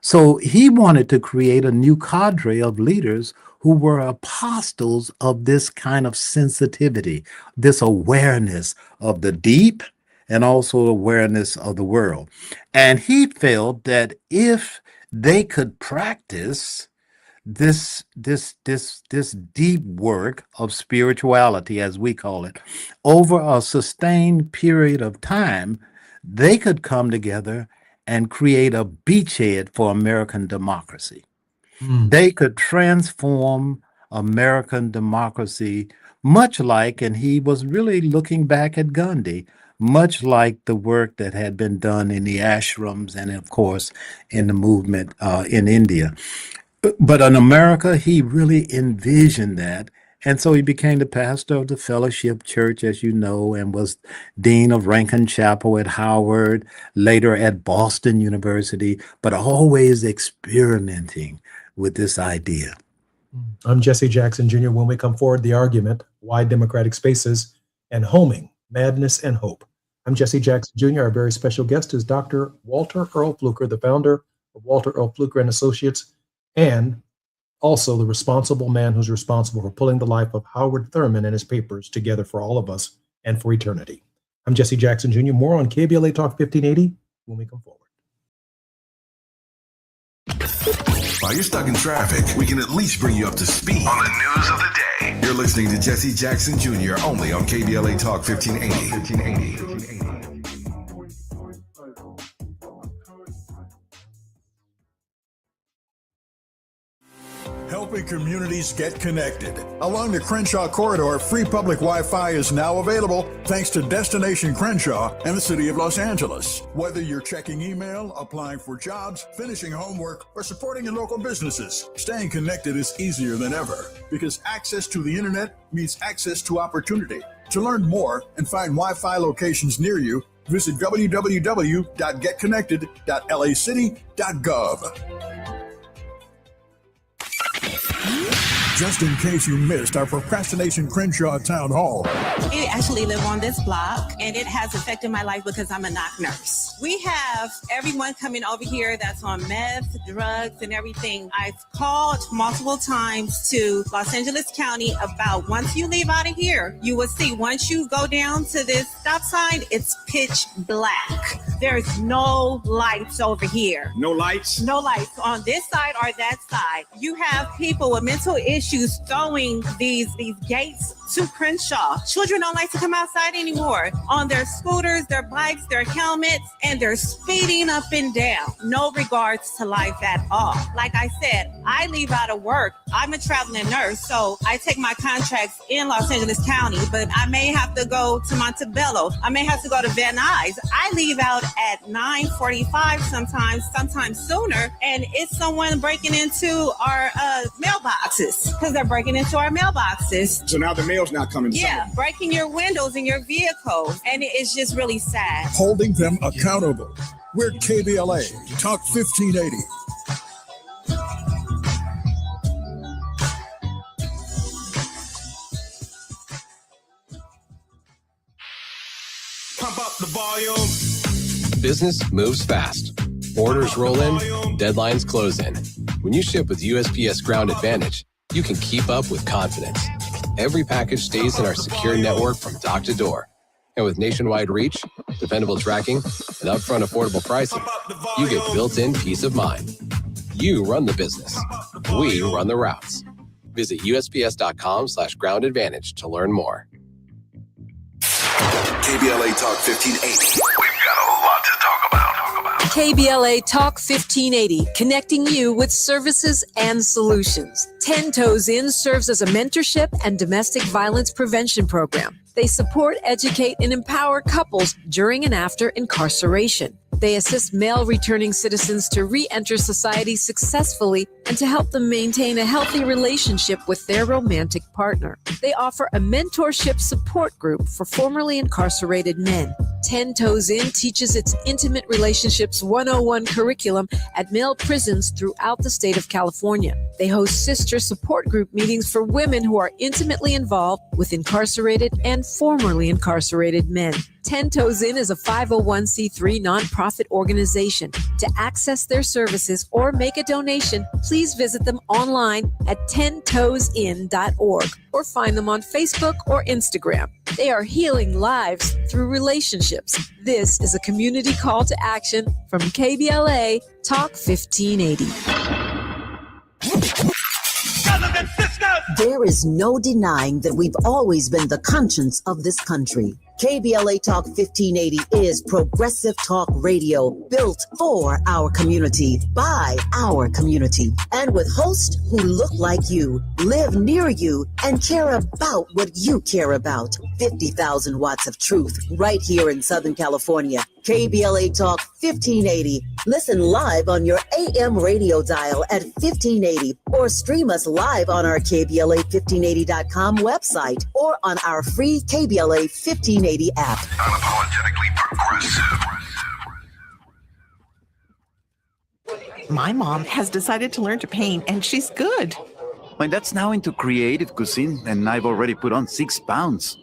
So he wanted to create a new cadre of leaders who were apostles of this kind of sensitivity, this awareness of the deep and also awareness of the world. And he felt that if they could practice this deep work of spirituality, as we call it, over a sustained period of time, they could come together and create a beachhead for American democracy. They could transform American democracy, much like, and he was really looking back at Gandhi, much like the work that had been done in the ashrams and, of course, in the movement in India. But in America, he really envisioned that. And so he became the pastor of the Fellowship Church, as you know, and was dean of Rankin Chapel at Howard, later at Boston University, but always experimenting with this idea. I'm Jesse Jackson Jr. When we come forward, the argument, why democratic spaces and homing, madness and hope. I'm Jesse Jackson Jr. Our very special guest is Dr. Walter Earl Fluker, the founder of Walter Earl Fluker and Associates, and also the responsible man who's responsible for pulling the life of Howard Thurman and his papers together for all of us and for eternity. I'm Jesse Jackson Jr. More on KBLA Talk 1580 when we come forward. While you're stuck in traffic, we can at least bring you up to speed on the news of the day. You're listening to Jesse Jackson Jr. only on KBLA Talk 1580. Helping communities get connected. Along the Crenshaw Corridor, free public Wi-Fi is now available thanks to Destination Crenshaw and the City of Los Angeles. Whether you're checking email, applying for jobs, finishing homework, or supporting your local businesses, staying connected is easier than ever because access to the internet means access to opportunity. To learn more and find Wi-Fi locations near you, visit www.getconnected.lacity.gov. Just in case you missed our Procrastination Crenshaw Town Hall. I actually live on this block, and it has affected my life because I'm a knock nurse. We have everyone coming over here that's on meth, drugs, and everything. I've called multiple times to Los Angeles County about once you leave out of here, you will see once you go down to this stop sign, it's pitch black. There's no lights over here. No lights? No lights on this side or that side. You have people with mental issues throwing these gates to Crenshaw. Children don't like to come outside anymore on their scooters, their bikes, their helmets, and they're speeding up and down. No regards to life at all. Like I said, I leave out of work. I'm a traveling nurse, so I take my contracts in Los Angeles County, but I may have to go to Montebello. I may have to go to Van Nuys. I leave out at 9:45 sometimes sooner, and it's someone breaking into our mailboxes because they're breaking into our mailboxes. So now the mail's not coming. Yeah, breaking your windows in your vehicle, and it's just really sad. Holding them accountable. We're KBLA Talk 1580. Pump up the volume. Business moves fast. Orders roll in, deadlines close in. When you ship with USPS Ground Advantage, you can keep up with confidence. Every package stays in our secure network from dock to door. And with nationwide reach, dependable tracking, and upfront affordable pricing, you get built-in peace of mind. You run the business. We run the routes. Visit USPS.com/Ground Advantage to learn more. KBLA Talk 1580. We've got a lot to talk about. KBLA Talk 1580, connecting you with services and solutions. 10 Toes In serves as a mentorship and domestic violence prevention program. They support, educate, and empower couples during and after incarceration. They assist male returning citizens to re-enter society successfully and to help them maintain a healthy relationship with their romantic partner. They offer a mentorship support group for formerly incarcerated men. 10 Toes In teaches its Intimate Relationships 101 curriculum at male prisons throughout the state of California. They host sister support group meetings for women who are intimately involved with incarcerated and formerly incarcerated men. 10 Toes In is a 501c3 nonprofit organization. To access their services or make a donation, please visit them online at 10toesin.org or find them on Facebook or Instagram. They are healing lives through relationships. This is a community call to action from KBLA Talk 1580. There is no denying that we've always been the conscience of this country. KBLA Talk 1580 is progressive talk radio built for our community, by our community, and with hosts who look like you, live near you, and care about what you care about. 50,000 watts of truth right here in Southern California. KBLA Talk 1580. Listen live on your AM radio dial at 1580 or stream us live on our KBLA1580.com website or on our free KBLA 1580 app. Unapologetically progressive. My mom has decided to learn to paint, and she's good. My dad's now into creative cuisine, and I've already put on 6 pounds.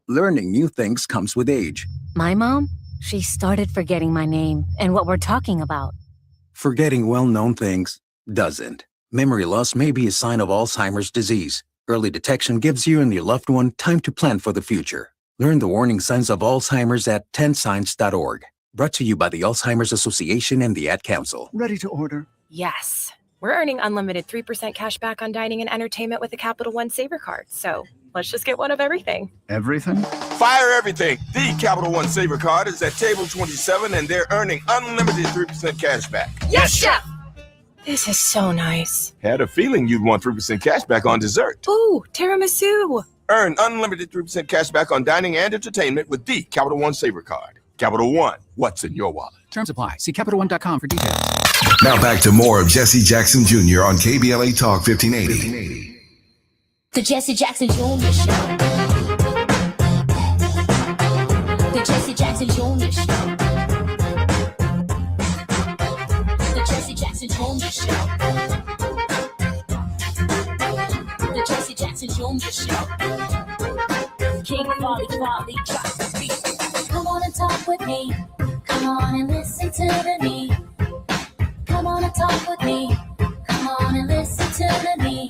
Learning new things comes with age. My mom, she started forgetting my name and what we're talking about. Forgetting well-known things doesn't. Memory loss may be a sign of Alzheimer's disease. Early detection gives you and your loved one time to plan for the future. Learn the warning signs of Alzheimer's at 10signs.org. Brought to you by the Alzheimer's Association and the Ad Council. Ready to order? Yes. We're earning unlimited 3% cash back on dining and entertainment with a Capital One Saver card. So let's just get one of everything. Everything? Fire everything. The Capital One Saver card is at table 27 and they're earning unlimited 3% cash back. Yes, Chef! This is so nice. Had a feeling you'd want 3% cash back on dessert. Ooh, tiramisu. Earn unlimited 3% cash back on dining and entertainment with the Capital One Saver card. Capital One, what's in your wallet? Terms apply. See CapitalOne.com for details. Now back to more of Jesse Jackson Jr. on KBLA Talk 1580. The Jesse Jackson Jr. Show. The Jesse Jackson Jr. Show. The Jesse Jackson Jr. Show. The Jesse Jackson Jr. Show. King Quality, drop the beat. Come on and talk with me. Come on and listen to the me. Come on and talk with me. Come on and listen to the me.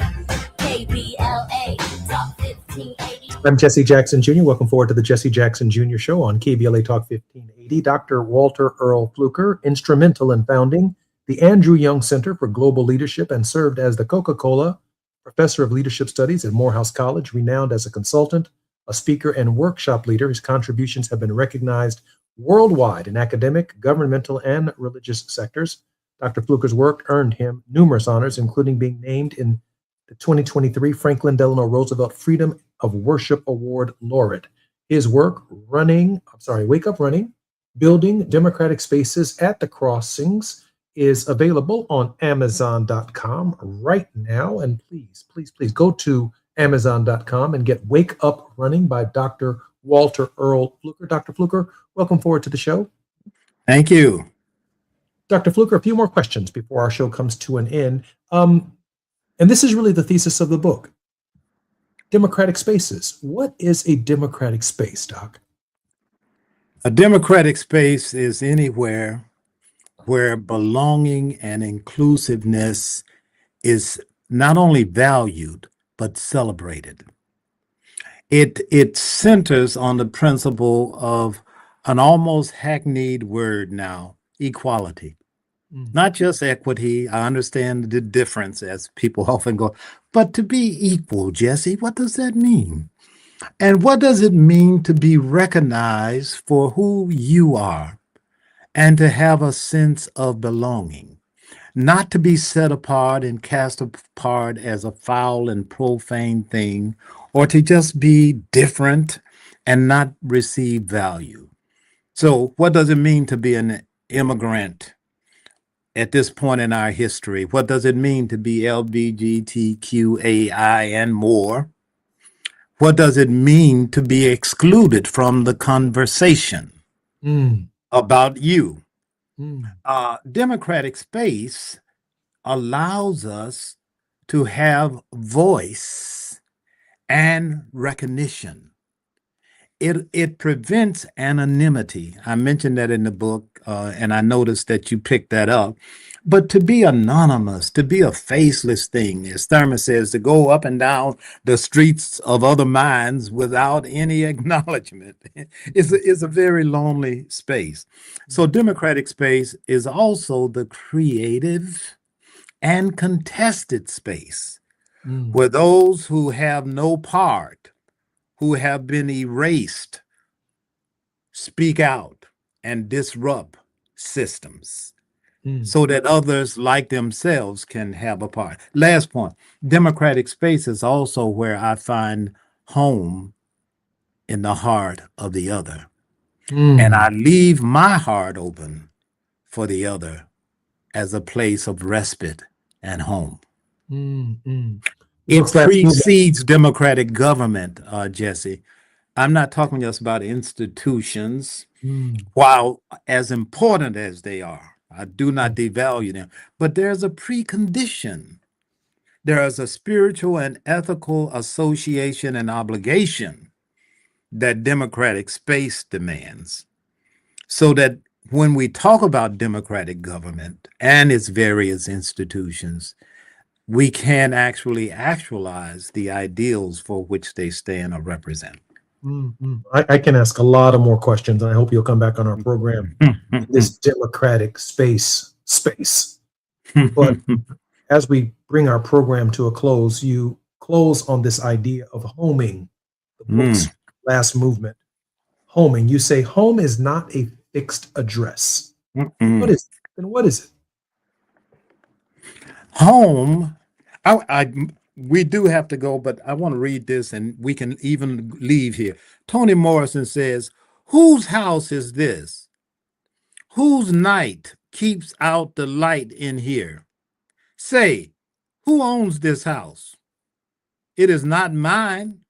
KBLA Talk 1580. I'm Jesse Jackson Jr. Welcome forward to the Jesse Jackson Jr. Show on KBLA Talk 1580. Dr. Walter Earl Fluker, instrumental in founding the Andrew Young Center for Global Leadership and served as the Coca-Cola Professor of Leadership Studies at Morehouse College, renowned as a consultant, a speaker, and workshop leader. His contributions have been recognized worldwide in academic, governmental, and religious sectors. Dr. Fluker's work earned him numerous honors, including being named in the 2023 Franklin Delano Roosevelt Freedom of Worship Award laureate. His work, Wake Up Running, Building Democratic Spaces at the Crossings, is available on Amazon.com right now. And please go to Amazon.com and get Wake Up Running by Dr. Walter Earl Fluker. Dr. Fluker, welcome forward to the show. Thank you. Dr. Fluker, a few more questions before our show comes to an end. And this is really the thesis of the book. Democratic spaces. What is a democratic space, Doc? A democratic space is anywhere where belonging and inclusiveness is not only valued, but celebrated. It centers on the principle of an almost hackneyed word now, equality. Not just equity. I understand the difference, as people often go, but to be equal, Jesse, what does that mean? And what does it mean to be recognized for who you are and to have a sense of belonging? Not to be set apart and cast apart as a foul and profane thing, or to just be different and not receive value. So what does it mean to be an immigrant at this point in our history? What does it mean to be LGBTQAI and more? What does it mean to be excluded from the conversation about you? Democratic space allows us to have voice and recognition. it prevents anonymity. I mentioned that in the book, and I noticed that you picked that up. But to be anonymous, to be a faceless thing, as Thurman says, to go up and down the streets of other minds without any acknowledgement is a very lonely space. So democratic space is also the creative and contested space where those who have no part, who have been erased, speak out and disrupt systems so that others like themselves can have a part. Last point, democratic space is also where I find home in the heart of the other. And I leave my heart open for the other as a place of respite and home. It precedes democratic government, Jesse. I'm not talking just about institutions, while as important as they are. I do not devalue them, but there's a precondition. There is a spiritual and ethical association and obligation that democratic space demands, so that when we talk about democratic government and its various institutions, we can actually actualize the ideals for which they stand or represent. I can ask a lot of more questions, and I hope you'll come back on our program. This democratic space. But as we bring our program to a close, you close on this idea of homing, the book's last movement. Homing. You say home is not a fixed address. What is it? Then what is it? Home, we do have to go, but I want to read this and we can even leave here. Toni Morrison says, whose house is this? Whose night keeps out the light in here? Say, who owns this house? It is not mine.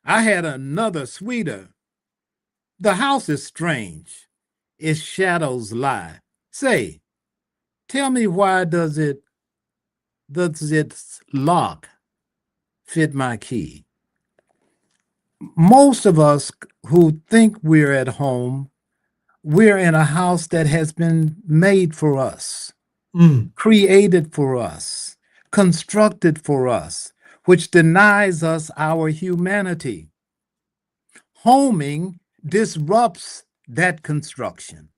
I had another sweeter. The house is strange. Its shadows lie. Say, tell me, why does its lock fit my key? Most of us who think we're at home, we're in a house that has been made for us, created for us, constructed for us, which denies us our humanity. Homing disrupts that construction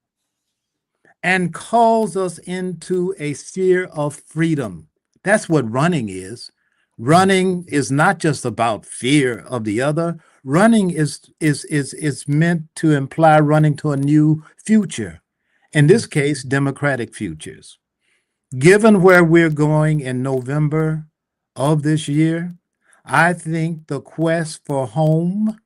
and calls us into a sphere of freedom. That's what running is. Running is not just about fear of the other. Running is meant to imply running to a new future. In this case, democratic futures. Given where we're going in November of this year, I think the quest for home,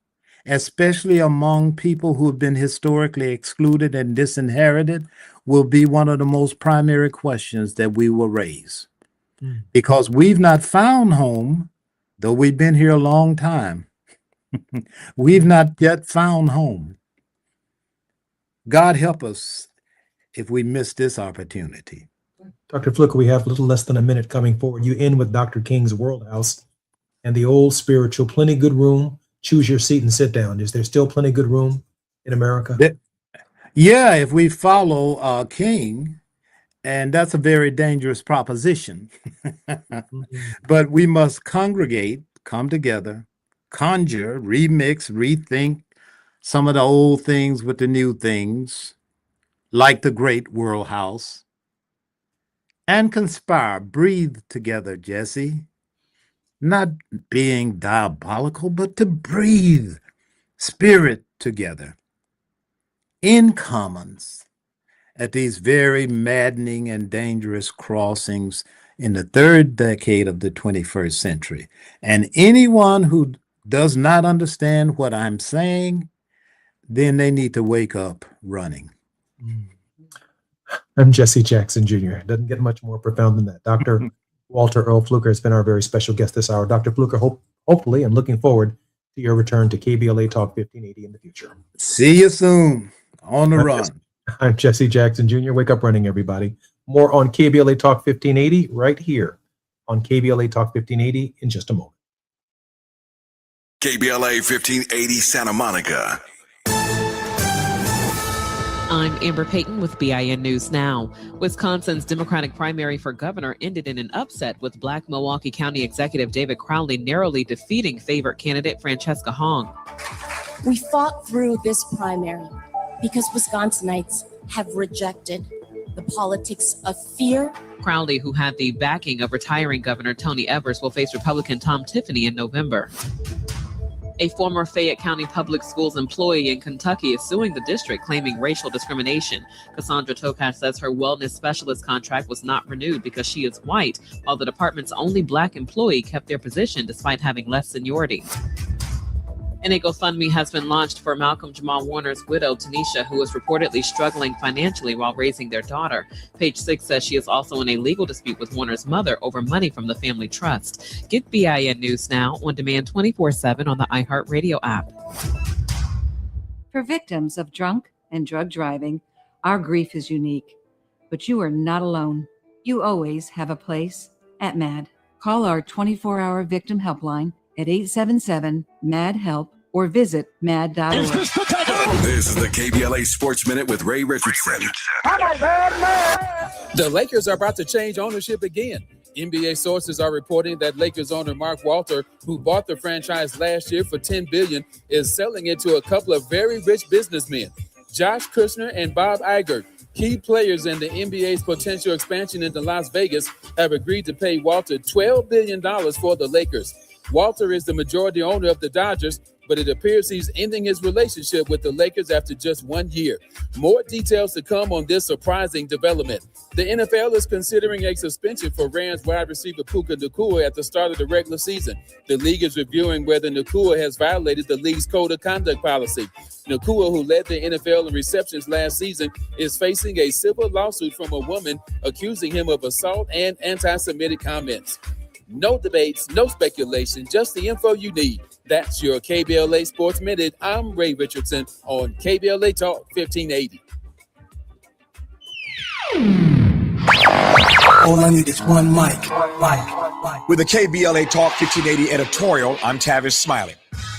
especially among people who have been historically excluded and disinherited, will be one of the most primary questions that we will raise. Because we've not found home, though we've been here a long time. We've not yet found home. God help us if we miss this opportunity. Dr. Fluker, we have a little less than a minute coming forward. You end with Dr. King's World House and the old spiritual, plenty good room. Choose your seat and sit down. Is there still plenty good room in America? Yeah, if we follow King, and that's a very dangerous proposition. But we must congregate, come together, conjure, remix, rethink some of the old things with the new things, like the great World House, and conspire, breathe together, Jesse. Not being diabolical, but to breathe spirit together in commons at these very maddening and dangerous crossings in the third decade of the 21st century. And anyone who does not understand what I'm saying, then they need to wake up running. I'm Jesse Jackson Jr. It doesn't get much more profound than that. Dr. Walter Earl Fluker has been our very special guest this hour. Dr. Fluker, hopefully, I'm looking forward to your return to KBLA Talk 1580 in the future. See you soon on the run. I'm Jesse Jackson Jr. Wake up running, everybody. More on KBLA Talk 1580 right here on KBLA Talk 1580 in just a moment. KBLA 1580 Santa Monica. I'm Amber Payton with BIN News Now. Wisconsin's Democratic primary for governor ended in an upset with Black Milwaukee County Executive David Crowley narrowly defeating favorite candidate Francesca Hong. We fought through this primary because Wisconsinites have rejected the politics of fear. Crowley, who had the backing of retiring Governor Tony Evers, will face Republican Tom Tiffany in November. A former Fayette County Public Schools employee in Kentucky is suing the district, claiming racial discrimination. Cassandra Tokash says her wellness specialist contract was not renewed because she is white, while the department's only Black employee kept their position despite having less seniority. And a GoFundMe has been launched for Malcolm Jamal Warner's widow, Tanisha, who is reportedly struggling financially while raising their daughter. Page 6 says she is also in a legal dispute with Warner's mother over money from the family trust. Get BIN News Now on demand 24/7 on the iHeartRadio app. For victims of drunk and drug driving, our grief is unique. But you are not alone. You always have a place at MAD. Call our 24-hour victim helpline at 877-MAD-HELP or visit mad.org. This is the KBLA Sports Minute with Ray Richardson. The Lakers are about to change ownership again. NBA sources are reporting that Lakers owner Mark Walter, who bought the franchise last year for $10 billion, is selling it to a couple of very rich businessmen, Josh Kushner and Bob Iger. Key players in the NBA's potential expansion into Las Vegas have agreed to pay Walter $12 billion for the Lakers. Walter is the majority owner of the Dodgers, but it appears he's ending his relationship with the Lakers after just 1 year. More details to come on this surprising development. The NFL is considering a suspension for Rams wide receiver Puka Nacua at the start of the regular season. The league is reviewing whether Nacua has violated the league's code of conduct policy. Nacua, who led the NFL in receptions last season, is facing a civil lawsuit from a woman accusing him of assault and anti-Semitic comments. No debates, no speculation, just the info you need. That's your KBLA Sports Minute. I'm Ray Richardson on KBLA Talk 1580. All I need is one mic. With the KBLA Talk 1580 editorial, I'm Tavis Smiley.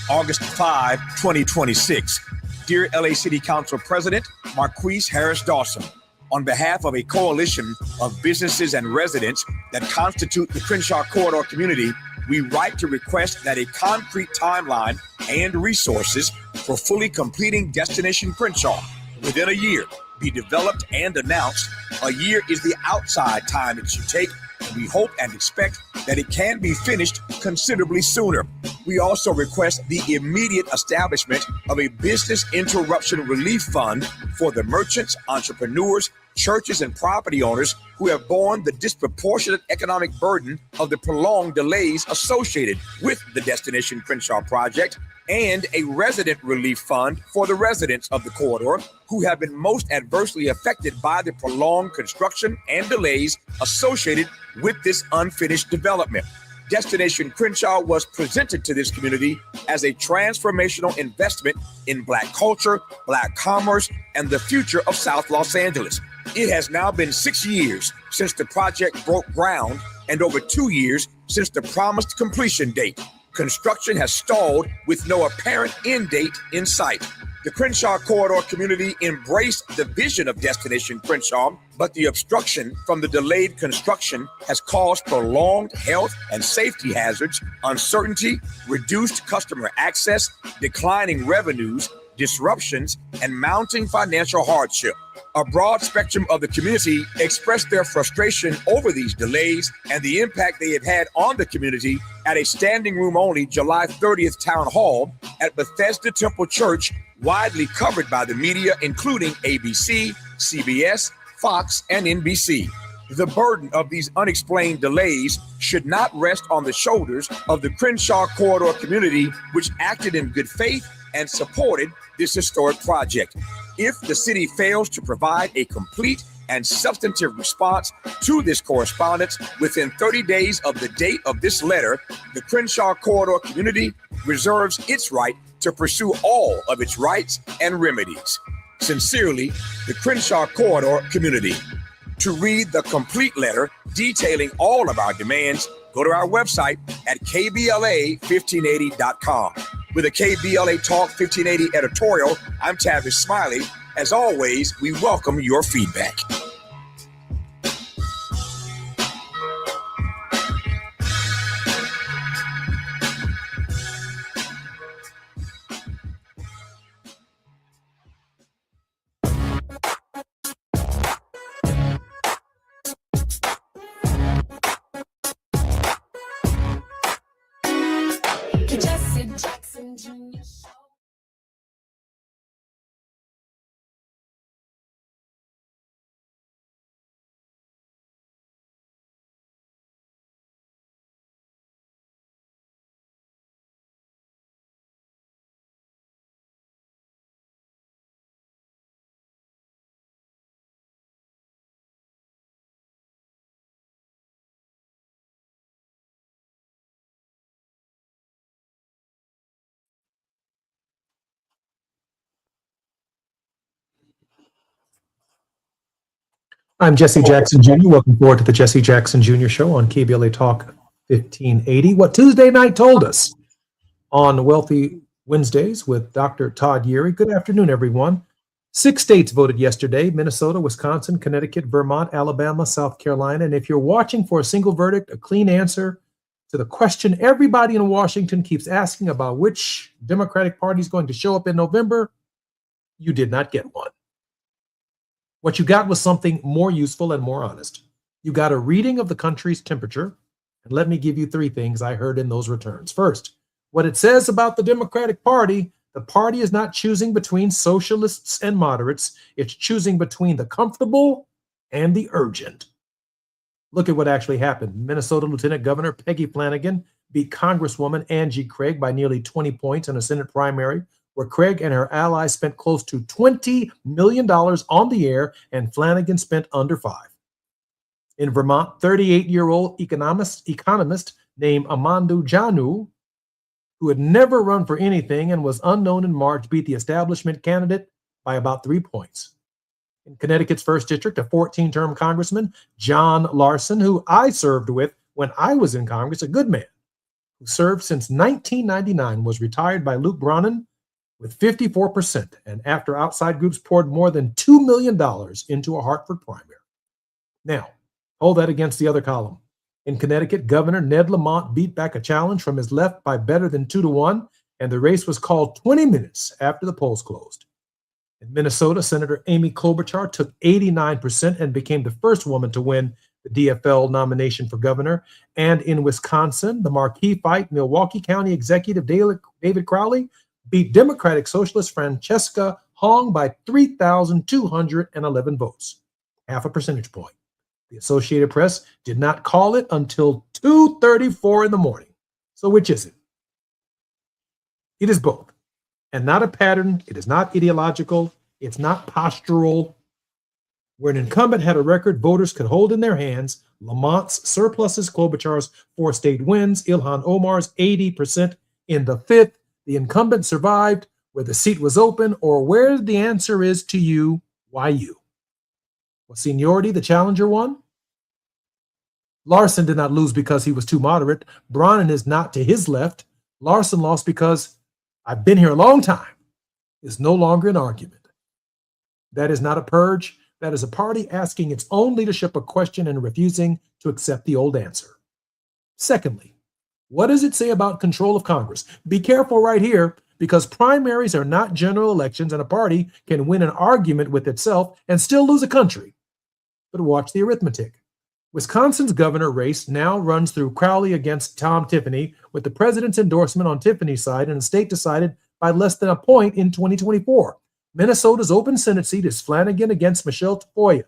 August 5, 2026. Dear LA City Council President Marquise Harris Dawson, on behalf of a coalition of businesses and residents that constitute the Crenshaw Corridor community, we write to request that a concrete timeline and resources for fully completing Destination Crenshaw within a year be developed and announced. A year is the outside time it should take, and we hope and expect that it can be finished considerably sooner. We also request the immediate establishment of a business interruption relief fund for the merchants, entrepreneurs, churches, and property owners who have borne the disproportionate economic burden of the prolonged delays associated with the Destination Crenshaw project, and a resident relief fund for the residents of the corridor who have been most adversely affected by the prolonged construction and delays associated with this unfinished development. Destination Crenshaw was presented to this community as a transformational investment in Black culture, Black commerce, and the future of South Los Angeles. It has now been 6 years since the project broke ground and over 2 years since the promised completion date. Construction has stalled with no apparent end date in sight. The Crenshaw Corridor community embraced the vision of Destination Crenshaw, but the obstruction from the delayed construction has caused prolonged health and safety hazards, uncertainty, reduced customer access, declining revenues, disruptions, and mounting financial hardship. A broad spectrum of the community expressed their frustration over these delays and the impact they have had on the community at a standing room only July 30th town hall at Bethesda Temple Church, widely covered by the media, including ABC, CBS, Fox, and NBC. The burden of these unexplained delays should not rest on the shoulders of the Crenshaw Corridor community, which acted in good faith and supported this historic project. If the city fails to provide a complete and substantive response to this correspondence within 30 days of the date of this letter, the Crenshaw Corridor community reserves its right to pursue all of its rights and remedies. Sincerely, the Crenshaw Corridor community. To read the complete letter detailing all of our demands, go to our website at kbla1580.com. With a KBLA Talk 1580 editorial, I'm Tavis Smiley. As always, we welcome your feedback. The Jesse Jackson Jr. Show. I'm Jesse Jackson Jr. Welcome forward to the Jesse Jackson Jr. Show on KBLA Talk 1580. What Tuesday night told us on Wealthy Wednesdays with Dr. Todd Yeary. Good afternoon, everyone. 6 states voted yesterday: Minnesota, Wisconsin, Connecticut, Vermont, Alabama, South Carolina. And if you're watching for a single verdict, a clean answer to the question everybody in Washington keeps asking about which Democratic Party is going to show up in November, you did not get one. What you got was something more useful and more honest. You got a reading of the country's temperature. And let me give you 3 things I heard in those returns. First, what it says about the Democratic Party: the party is not choosing between socialists and moderates. It's choosing between the comfortable and the urgent. Look at what actually happened. Minnesota Lieutenant Governor Peggy Flanagan beat Congresswoman Angie Craig by nearly 20 points in a Senate primary, where Craig and her allies spent close to $20 million on the air, and Flanagan spent under $5. In Vermont, 38-year-old economist named Amandu Janu, who had never run for anything and was unknown in March, beat the establishment candidate by about 3 points. In Connecticut's 1st District, a 14-term congressman, John Larson, who I served with when I was in Congress, a good man, who served since 1999, was retired by Luke Brannan with 54%, and after outside groups poured more than $2 million into a Hartford primary. Now, hold that against the other column. In Connecticut, Governor Ned Lamont beat back a challenge from his left by better than 2-1, and the race was called 20 minutes after the polls closed. In Minnesota, Senator Amy Klobuchar took 89% and became the first woman to win the DFL nomination for governor. And in Wisconsin, the marquee fight, Milwaukee County Executive David Crowley beat Democratic Socialist Francesca Hong by 3,211 votes, half a percentage point. The Associated Press did not call it until 2:34 in the morning. So which is it? It is both, and not a pattern. It is not ideological. It's not postural. Where an incumbent had a record voters could hold in their hands, Lamont's surpluses, Klobuchar's 4 state wins, Ilhan Omar's 80% in the 5th, the incumbent survived, where the seat was open, or where the answer is to you, why you? Was seniority the challenger won? Larson did not lose because he was too moderate. Brannan is not to his left. Larson lost because I've been here a long time is no longer an argument. That is not a purge. That is a party asking its own leadership a question and refusing to accept the old answer. Secondly, what does it say about control of Congress? Be careful right here, because primaries are not general elections, and a party can win an argument with itself and still lose a country. But watch the arithmetic. Wisconsin's governor race now runs through Crowley against Tom Tiffany, with the president's endorsement on Tiffany's side and a state decided by less than a point in 2024. Minnesota's open Senate seat is Flanagan against Michelle Tafoya,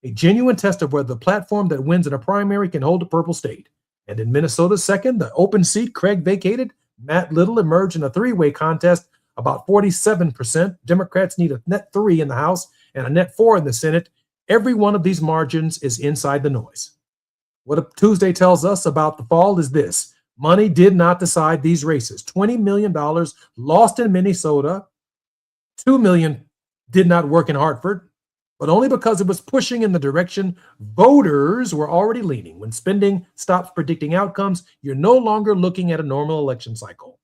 a genuine test of whether the platform that wins in a primary can hold a purple state. And in Minnesota's 2nd, the open seat Craig vacated, Matt Little emerged in a 3-way contest, about 47%. Democrats need a net 3 in the House and a net 4 in the Senate. Every one of these margins is inside the noise. What Tuesday tells us about the fall is this: money did not decide these races. $20 million lost in Minnesota, $2 million did not work in Hartford, but only because it was pushing in the direction voters were already leaning. When spending stops predicting outcomes, you're no longer looking at a normal election cycle.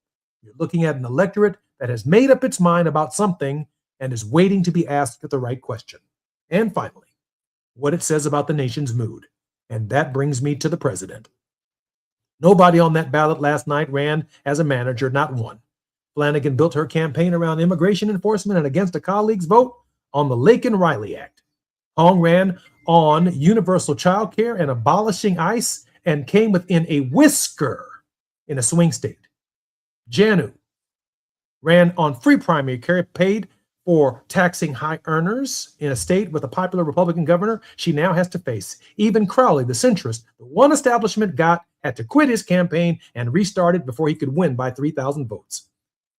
You're looking at an electorate that has made up its mind about something and is waiting to be asked the right question. And finally, what it says about the nation's mood. And that brings me to the president. Nobody on that ballot last night ran as a manager, not one. Flanagan built her campaign around immigration enforcement and against a colleague's vote on the Laken-Riley Act. Hong ran on universal child care and abolishing ICE and came within a whisker in a swing state. Janu ran on free primary care, paid for taxing high earners in a state with a popular Republican governor she now has to face. Even Crowley, the centrist, the one establishment got, had to quit his campaign and restart it before he could win by 3,000 votes.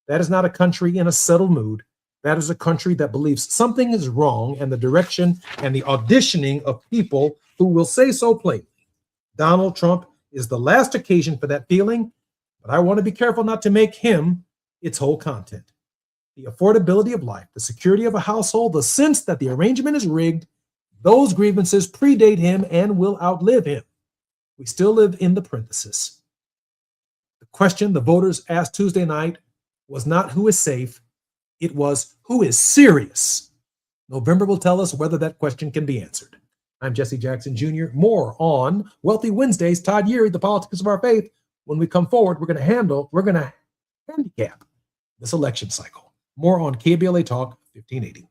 That is not a country in a settled mood. That is a country that believes something is wrong and the direction and the auditioning of people who will say so plainly. Donald Trump is the last occasion for that feeling, but I want to be careful not to make him its whole content. The affordability of life, the security of a household, the sense that the arrangement is rigged, those grievances predate him and will outlive him. We still live in the parenthesis. The question the voters asked Tuesday night was not who is safe, it was who is serious. November will tell us whether that question can be answered. I'm Jesse Jackson Jr. More on Wealthy Wednesdays, Todd Yeary, The Politics of Our Faith. When we come forward, we're going to handicap this election cycle. More on KBLA Talk 1580.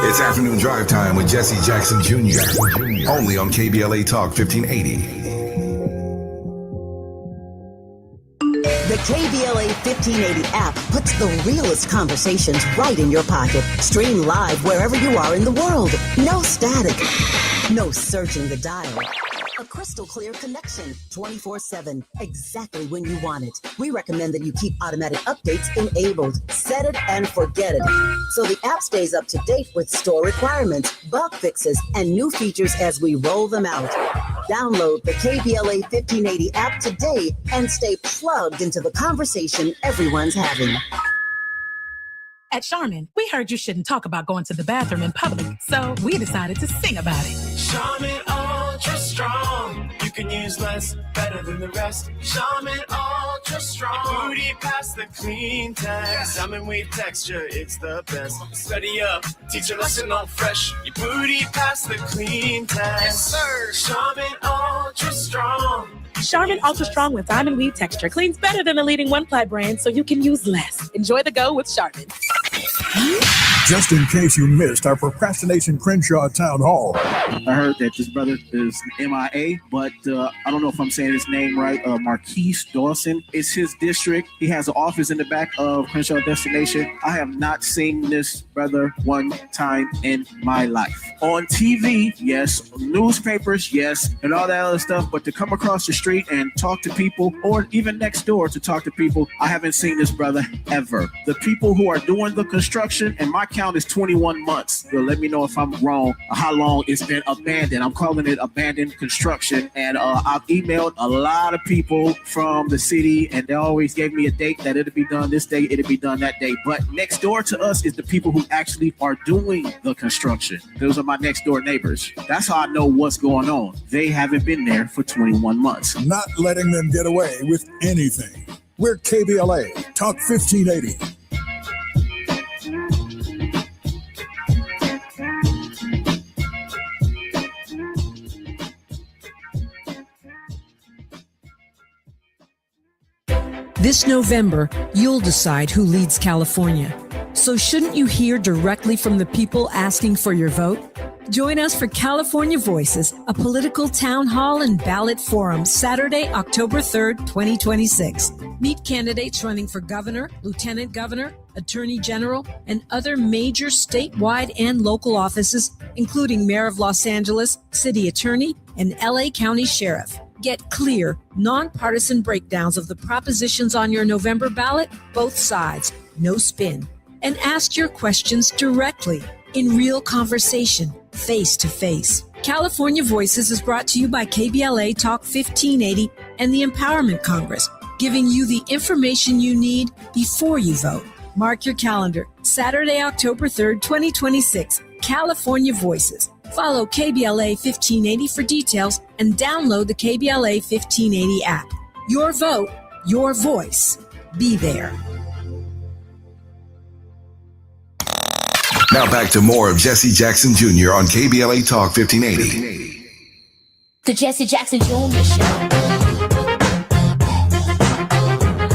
It's afternoon drive time with Jesse Jackson Jr. Only on KBLA Talk 1580. The KBLA 1580 app puts the realest conversations right in your pocket. Stream live wherever you are in the world. No static. No searching the dial. A crystal clear connection 24/7, exactly when you want it. We recommend that you keep automatic updates enabled. Set it and forget it. So the app stays up to date with store requirements, bug fixes, and new features as we roll them out. Download the KBLA 1580 app today and stay plugged into the conversation everyone's having. At Charmin, we heard you shouldn't talk about going to the bathroom in public, so we decided to sing about it. Charmin Ultra Strong. You can use less, better than the rest. Charmin Ultra Strong. Booty past the clean test. Salmon weave texture, it's the best. Study up, teach a lesson on fresh. Your booty past the clean test. Yes, sir. Charmin Ultra Strong. Charmin Ultra Strong with diamond weave texture cleans better than the leading one-ply brand, so you can use less. Enjoy the go with Charmin. Just in case you missed our Procrastination Crenshaw Town Hall. I heard that this brother is MIA, but I don't know if I'm saying his name right. Marquise Dawson. It's his district. He has an office in the back of Crenshaw Destination. I have not seen this brother one time in my life. On TV, yes. Newspapers, yes. And all that other stuff. But to come across the street and talk to people, or even next door to talk to people, I haven't seen this brother ever. The people who are doing the construction, and my count is 21 months. You'll let me know if I'm wrong, how long it's been abandoned. I'm calling it abandoned construction. And I've emailed a lot of people from the city, and they always gave me a date that it'll be done this day, it'll be done that day. But next door to us is the people who actually are doing the construction. Those are my next door neighbors. That's how I know what's going on. They haven't been there for 21 months. Not letting them get away with anything. We're KBLA Talk 1580. This November, you'll decide who leads California. So shouldn't you hear directly from the people asking for your vote? Join us for California Voices, a political town hall and ballot forum, Saturday, October 3rd, 2026. Meet candidates running for governor, lieutenant governor, attorney general, and other major statewide and local offices, including Mayor of Los Angeles, city attorney, and LA County Sheriff. Get clear, nonpartisan breakdowns of the propositions on your November ballot, both sides, no spin. And ask your questions directly, in real conversation, face to face. California Voices is brought to you by KBLA Talk 1580 and the Empowerment Congress, giving you the information you need before you vote. Mark your calendar, Saturday, October 3rd, 2026, California Voices. Follow KBLA 1580 for details and download the KBLA 1580 app. Your vote, your voice. Be there. Now back to more of Jesse Jackson Jr. on KBLA Talk 1580. The Jesse Jackson Jr. Show.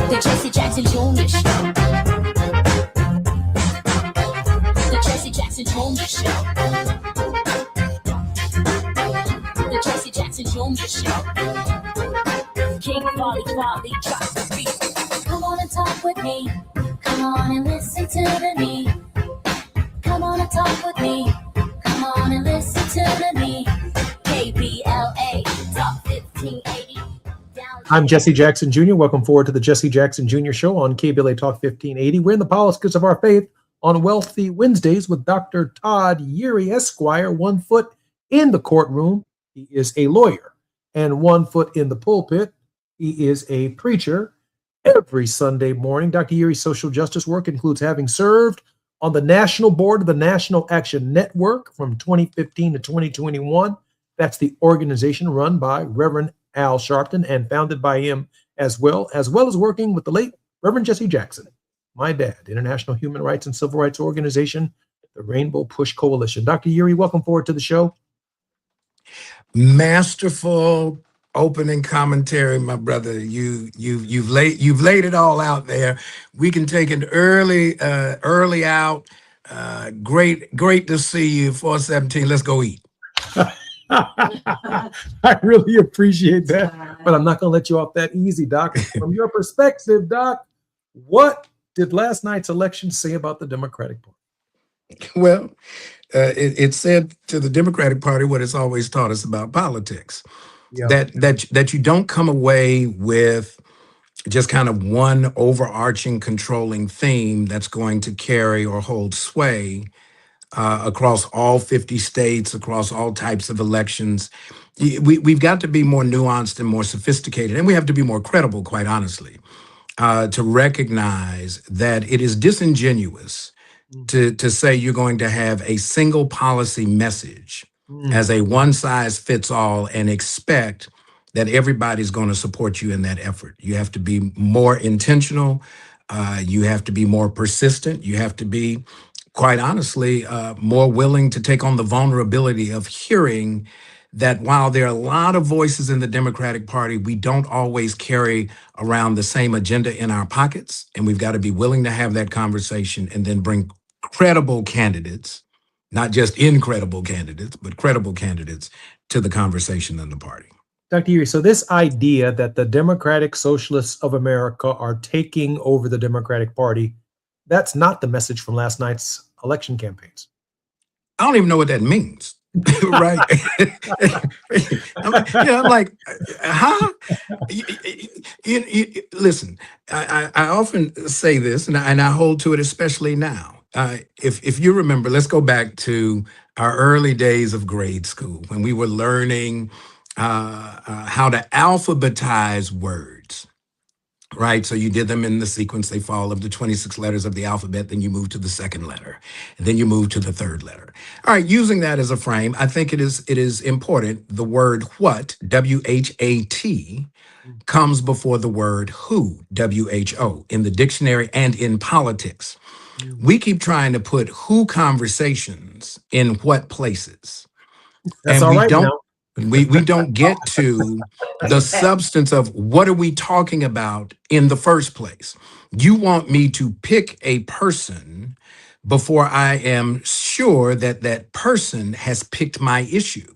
The Jesse Jackson Jr. Show. The Jesse Jackson Jr. Show. The Jesse Jackson Jr. Show. King Volley, drop the beat. Come on and talk with me. Come on and listen to me. Come on and talk with me. Come on and listen to me. KBLA Talk 1580. I'm Jesse Jackson Jr. Welcome forward to the Jesse Jackson Jr. Show on KBLA Talk 1580. We're in the politics of our faith on Wealthy Wednesdays with Dr. Todd Eury, Esquire, 1 foot in the courtroom. He is a lawyer, and 1 foot in the pulpit. He is a preacher. Every Sunday morning, Dr. Eury's social justice work includes having served on the national board of the National Action Network from 2015 to 2021. That's the organization run by Reverend Al Sharpton and founded by him as well as working with the late Reverend Jesse Jackson, my dad, International Human Rights and Civil Rights Organization, the Rainbow Push Coalition. Dr. Eury, welcome forward to the show. Masterful opening commentary, my brother. You've laid it all out there. We can take it early out. Great to see you. 417. Let's go eat. I really appreciate that, but I'm not going to let you off that easy, Doc. From your perspective, Doc, what did last night's election say about the Democratic Party? Well, it said to the Democratic Party what it's always taught us about politics. Yeah. That you don't come away with just kind of one overarching controlling theme that's going to carry or hold sway across all 50 states, across all types of elections. We've got to be more nuanced and more sophisticated, and we have to be more credible, quite honestly, to recognize that it is disingenuous to say you're going to have a single policy message as a one-size-fits-all and expect that everybody's going to support you in that effort. You have to be more intentional. You have to be more persistent. You have to be, quite honestly, more willing to take on the vulnerability of hearing that while there are a lot of voices in the Democratic Party, we don't always carry around the same agenda in our pockets. And we've got to be willing to have that conversation and then bring credible candidates, not just incredible candidates, but credible candidates to the conversation in the party. Dr. Eury, so this idea that the Democratic Socialists of America are taking over the Democratic Party, that's not the message from last night's election campaigns. I don't even know what that means. Right? I'm like, huh? Listen, I often say this, and I hold to it, especially now. If you remember, let's go back to our early days of grade school when we were learning how to alphabetize words, right? So you did them in the sequence they fall of the 26 letters of the alphabet, then you move to the second letter, and then you move to the third letter. All right, using that as a frame, I think it is important. The word what, W-H-A-T, comes before the word who, W-H-O, in the dictionary and in politics. We keep trying to put who conversations in what places. That's and all we right don't now. we don't get to the substance of what are we talking about in the first place. You want me to pick a person before I am sure that that person has picked my issue.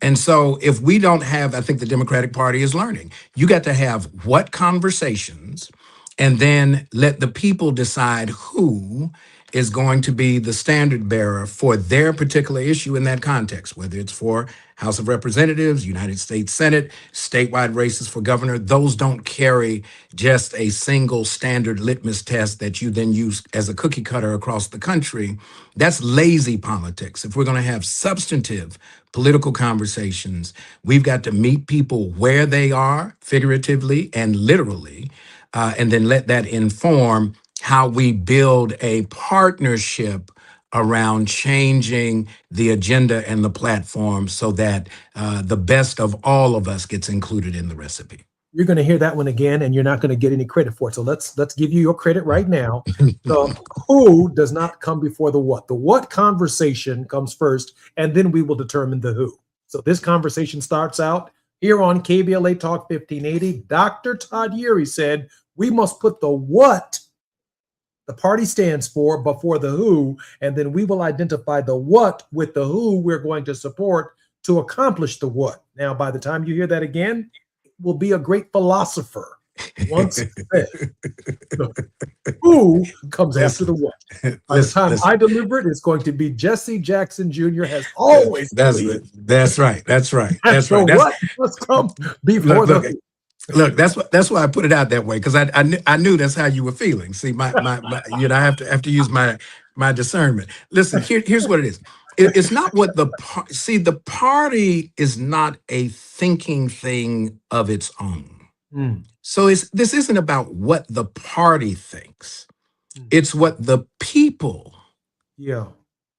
And so if we don't have, I think the Democratic Party is learning, you got to have what conversations, and then let the people decide who is going to be the standard bearer for their particular issue in that context, whether it's for House of Representatives, United States Senate, statewide races for governor. Those don't carry just a single standard litmus test that you then use as a cookie cutter across the country. That's lazy politics. If we're going to have substantive political conversations, we've got to meet people where they are, figuratively and literally, and then let that inform how we build a partnership around changing the agenda and the platform so that the best of all of us gets included in the recipe. You're going to hear that one again, and you're not going to get any credit for it. So let's give you your credit right now. The who does not come before the what. The what conversation comes first, and then we will determine the who. So this conversation starts out here on KBLA Talk 1580. Dr. Todd Yeary said, we must put the what the party stands for before the who, and then we will identify the what with the who we're going to support to accomplish the what. Now, by the time you hear that again, it will be a great philosopher. Once said, who comes after the what. By the time I deliver it, it's going to be Jesse Jackson Jr. has always. That's right. That's right. That's so right. What must come before the who. Look, that's why I put it out that way, because I knew that's how you were feeling. See, my you know, I have to use my discernment. Listen, here's what it is. It's not what the party is not a thinking thing of its own. So this isn't about what the party thinks. It's what the people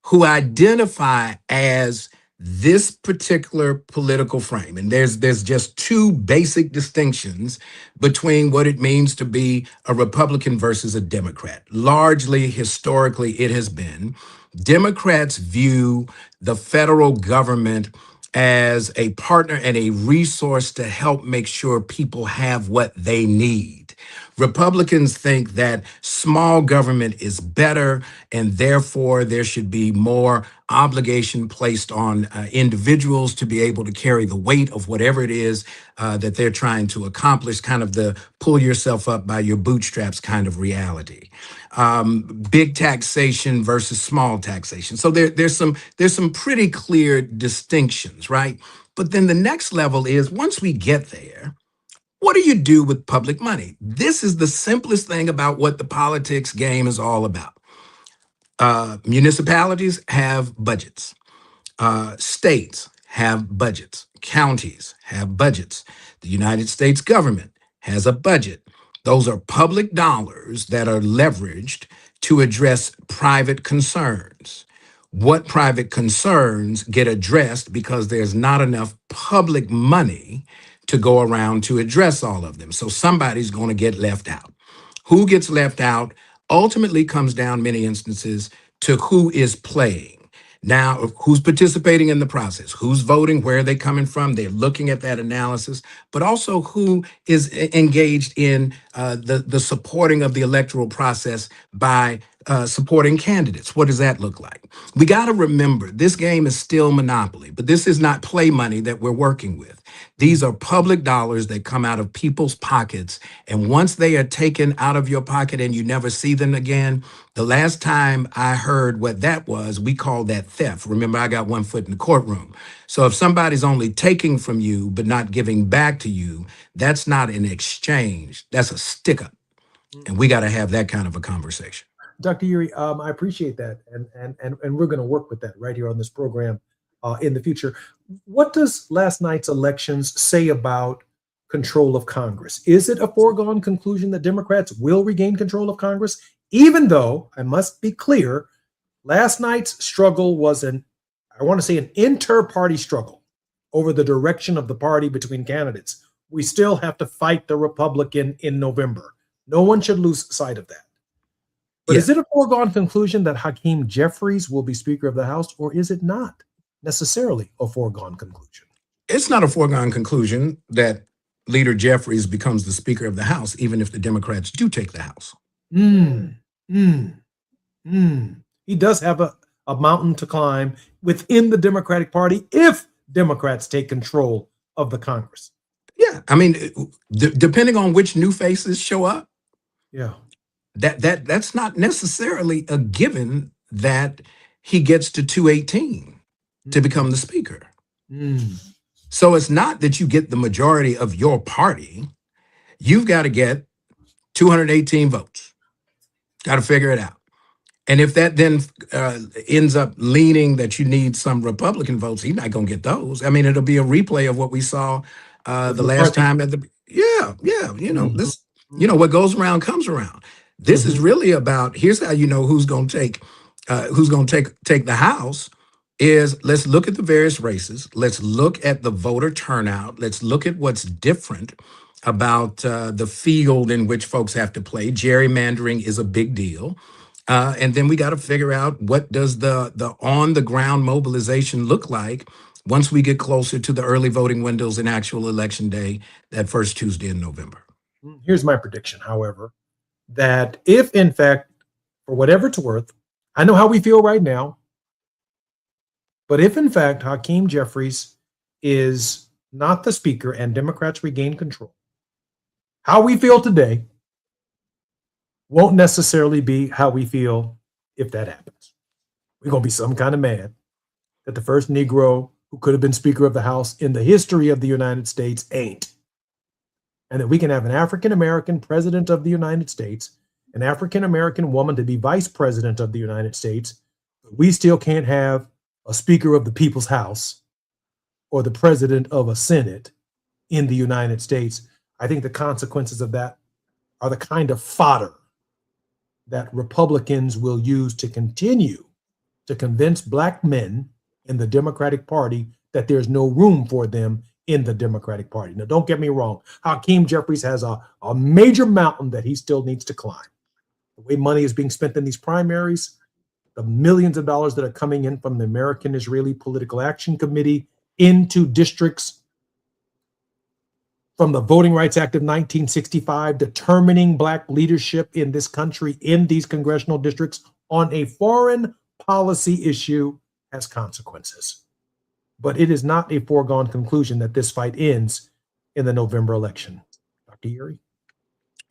who identify as this particular political frame. And there's just two basic distinctions between what it means to be a Republican versus a Democrat. Largely, historically, it has been Democrats view the federal government as a partner and a resource to help make sure people have what they need. Republicans think that small government is better, and therefore there should be more obligation placed on individuals to be able to carry the weight of whatever it is that they're trying to accomplish, kind of the pull yourself up by your bootstraps kind of reality. Big taxation versus small taxation. So there's some pretty clear distinctions, right? But then the next level is, once we get there, what do you do with public money? This is the simplest thing about what the politics game is all about. Municipalities have budgets. States have budgets. Counties have budgets. The United States government has a budget. Those are public dollars that are leveraged to address private concerns. What private concerns get addressed because there's not enough public money to go around to address all of them. So somebody's going to get left out. Who gets left out ultimately comes down, many instances, to who is playing. Now, who's participating in the process, who's voting, where are they coming from? They're looking at that analysis, but also who is engaged in the supporting of the electoral process by supporting candidates. What does that look like? We got to remember, this game is still monopoly, but this is not play money that we're working with. These are public dollars that come out of people's pockets. And once they are taken out of your pocket and you never see them again, the last time I heard what that was, we called that theft. Remember, I got one foot in the courtroom. So if somebody's only taking from you but not giving back to you, that's not an exchange. That's a stick up. And we got to have that kind of a conversation. Dr. Yeary, I appreciate that. And we're going to work with that right here on this program in the future. What does last night's elections say about control of Congress? Is it a foregone conclusion that Democrats will regain control of Congress? Even though, I must be clear, last night's struggle was an inter-party struggle over the direction of the party between candidates. We still have to fight the Republican in November. No one should lose sight of that. But is it a foregone conclusion that Hakeem Jeffries will be Speaker of the House, or is it not necessarily a foregone conclusion? It's not a foregone conclusion that Leader Jeffries becomes the Speaker of the House, even if the Democrats do take the House. He does have a mountain to climb within the Democratic Party if Democrats take control of the Congress. Yeah, I mean, depending on which new faces show up, that's not necessarily a given that he gets to 218 to become the Speaker. So it's not that you get the majority of your party. You've got to get 218 votes. Got to figure it out. And if that then ends up leaning that you need some Republican votes, he's not going to get those. I mean, it'll be a replay of what we saw the last time at the, this, what goes around comes around. This is really about, here's how you know who's going to take who's going to take the House, is let's look at the various races. Let's look at the voter turnout. Let's look at what's different about the field in which folks have to play. Gerrymandering is a big deal. And then we got to figure out what does the on-the-ground mobilization look like once we get closer to the early voting windows and actual election day, that first Tuesday in November. Here's my prediction, however, that if, in fact, for whatever it's worth, I know how we feel right now, but if, in fact, Hakeem Jeffries is not the speaker and Democrats regain control, how we feel today won't necessarily be how we feel if that happens. We're going to be some kind of mad that the first Negro who could have been Speaker of the House in the history of the United States ain't. And that we can have an African-American president of the United States, an African-American woman to be vice president of the United States, but we still can't have a Speaker of the People's House or the president of a Senate in the United States. I think the consequences of that are the kind of fodder that Republicans will use to continue to convince Black men in the Democratic Party that there's no room for them in the Democratic Party. Now, don't get me wrong. Hakeem Jeffries has a major mountain that he still needs to climb. The way money is being spent in these primaries, the millions of dollars that are coming in from the American Israeli Political Action Committee into districts from the Voting Rights Act of 1965, determining Black leadership in this country in these congressional districts on a foreign policy issue has consequences. But it is not a foregone conclusion that this fight ends in the November election. Dr. Uri?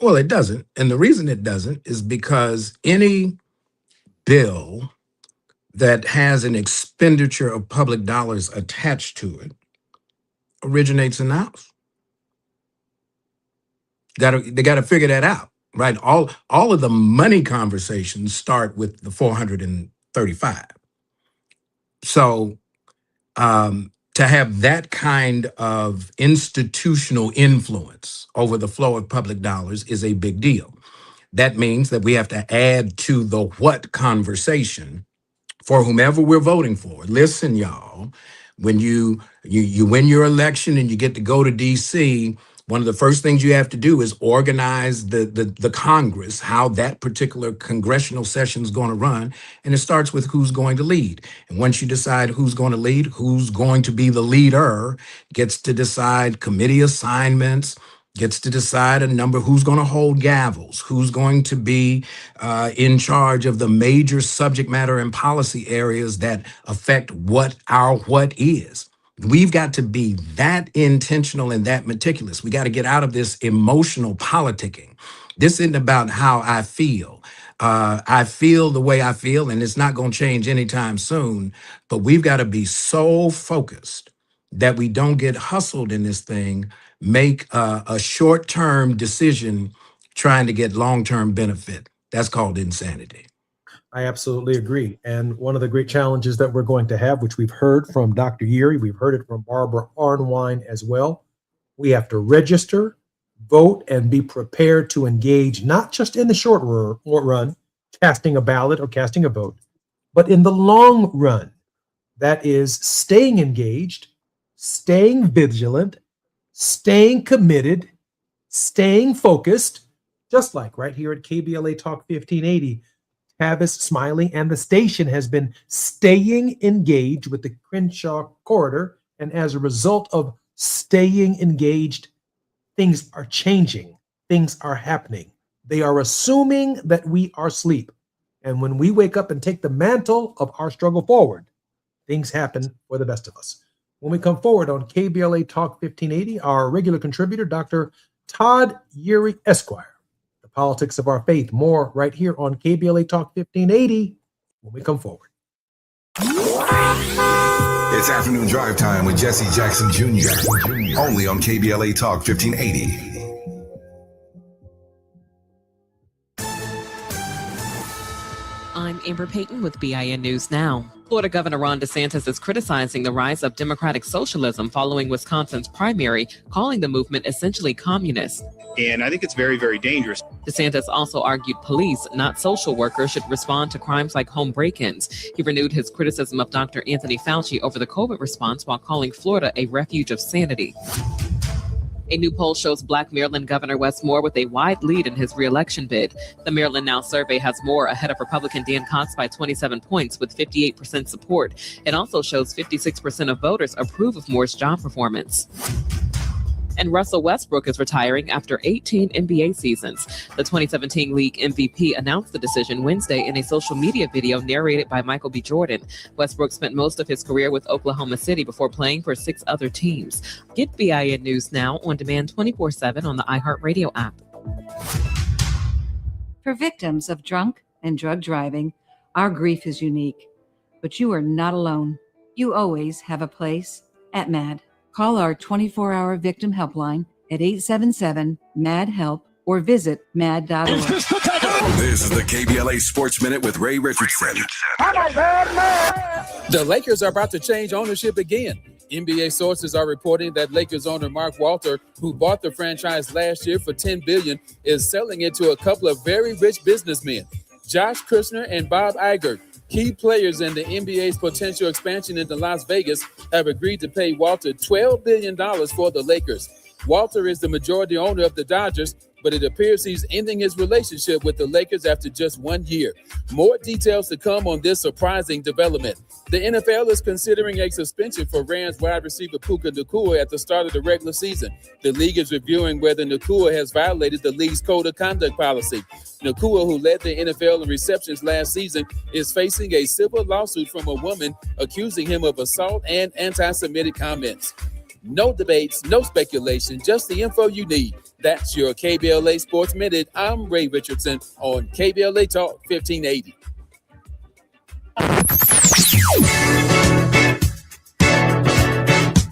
Well, it doesn't. And the reason it doesn't is because any bill that has an expenditure of public dollars attached to it originates in the House. They got to figure that out, right? All of the money conversations start with the 435. So to have that kind of institutional influence over the flow of public dollars is a big deal. That means that we have to add to the what conversation for whomever we're voting for. Listen, y'all, when you win your election and you get to go to DC, one of the first things you have to do is organize the Congress, how that particular congressional session is going to run. And it starts with who's going to lead. And once you decide who's going to lead, who's going to be the leader, gets to decide committee assignments, gets to decide a number, who's going to hold gavels, who's going to be in charge of the major subject matter and policy areas that affect what our what is. We've got to be that intentional and that meticulous. We got to get out of this emotional politicking. This isn't about how I feel. I feel the way I feel, and it's not going to change anytime soon. But we've got to be so focused that we don't get hustled in this thing, make a short-term decision trying to get long-term benefit. That's called insanity. I absolutely agree. And one of the great challenges that we're going to have, which we've heard from Dr. Uri, we've heard it from Barbara Arnwine as well, we have to register, vote, and be prepared to engage, not just in the short run, casting a ballot or casting a vote, but in the long run. That is staying engaged, staying vigilant, staying committed, staying focused, just like right here at KBLA Talk 1580, Tavis Smiley and the station has been staying engaged with the Crenshaw corridor. And as a result of staying engaged, things are changing. Things are happening. They are assuming that we are asleep. And when we wake up and take the mantle of our struggle forward, things happen for the best of us. When we come forward on KBLA Talk 1580, our regular contributor, Dr. Todd Uri Esquire. Politics of Our Faith. More right here on KBLA Talk 1580 when we come forward. It's afternoon drive time with Jesse Jackson Jr. Only on KBLA Talk 1580. I'm Amber Payton with BIN News Now. Florida Governor Ron DeSantis is criticizing the rise of democratic socialism following Wisconsin's primary, calling the movement essentially communist. And I think it's very, very dangerous. DeSantis also argued police, not social workers, should respond to crimes like home break-ins. He renewed his criticism of Dr. Anthony Fauci over the COVID response while calling Florida a refuge of sanity. A new poll shows Black Maryland Governor Wes Moore with a wide lead in his re-election bid. The Maryland Now survey has Moore ahead of Republican Dan Cox by 27 points with 58% support. It also shows 56% of voters approve of Moore's job performance. And Russell Westbrook is retiring after 18 NBA seasons. The 2017 league MVP announced the decision Wednesday in a social media video narrated by Michael B. Jordan. Westbrook spent most of his career with Oklahoma City before playing for 6 other teams. Get BIN News Now on demand 24/7 on the iHeartRadio app. For victims of drunk and drug driving, our grief is unique. But you are not alone. You always have a place at MAD. Call our 24-hour victim helpline at 877-MAD-HELP or visit mad.org. This is the KBLA Sports Minute with Ray Richardson. The Lakers are about to change ownership again. NBA sources are reporting that Lakers owner Mark Walter, who bought the franchise last year for $10 billion, is selling it to a couple of very rich businessmen, Josh Kushner and Bob Iger. Key players in the NBA's potential expansion into Las Vegas have agreed to pay Walter $12 billion for the Lakers. Walter is the majority owner of the Dodgers, but it appears he's ending his relationship with the Lakers after just 1 year. More details to come on this surprising development. The NFL is considering a suspension for Rams wide receiver Puka Nacua at the start of the regular season. The league is reviewing whether Nacua has violated the league's code of conduct policy. Nacua, who led the NFL in receptions last season, is facing a civil lawsuit from a woman accusing him of assault and anti-Semitic comments. No debates, no speculation, just the info you need. That's your KBLA Sports Minute. I'm Ray Richardson on KBLA Talk 1580.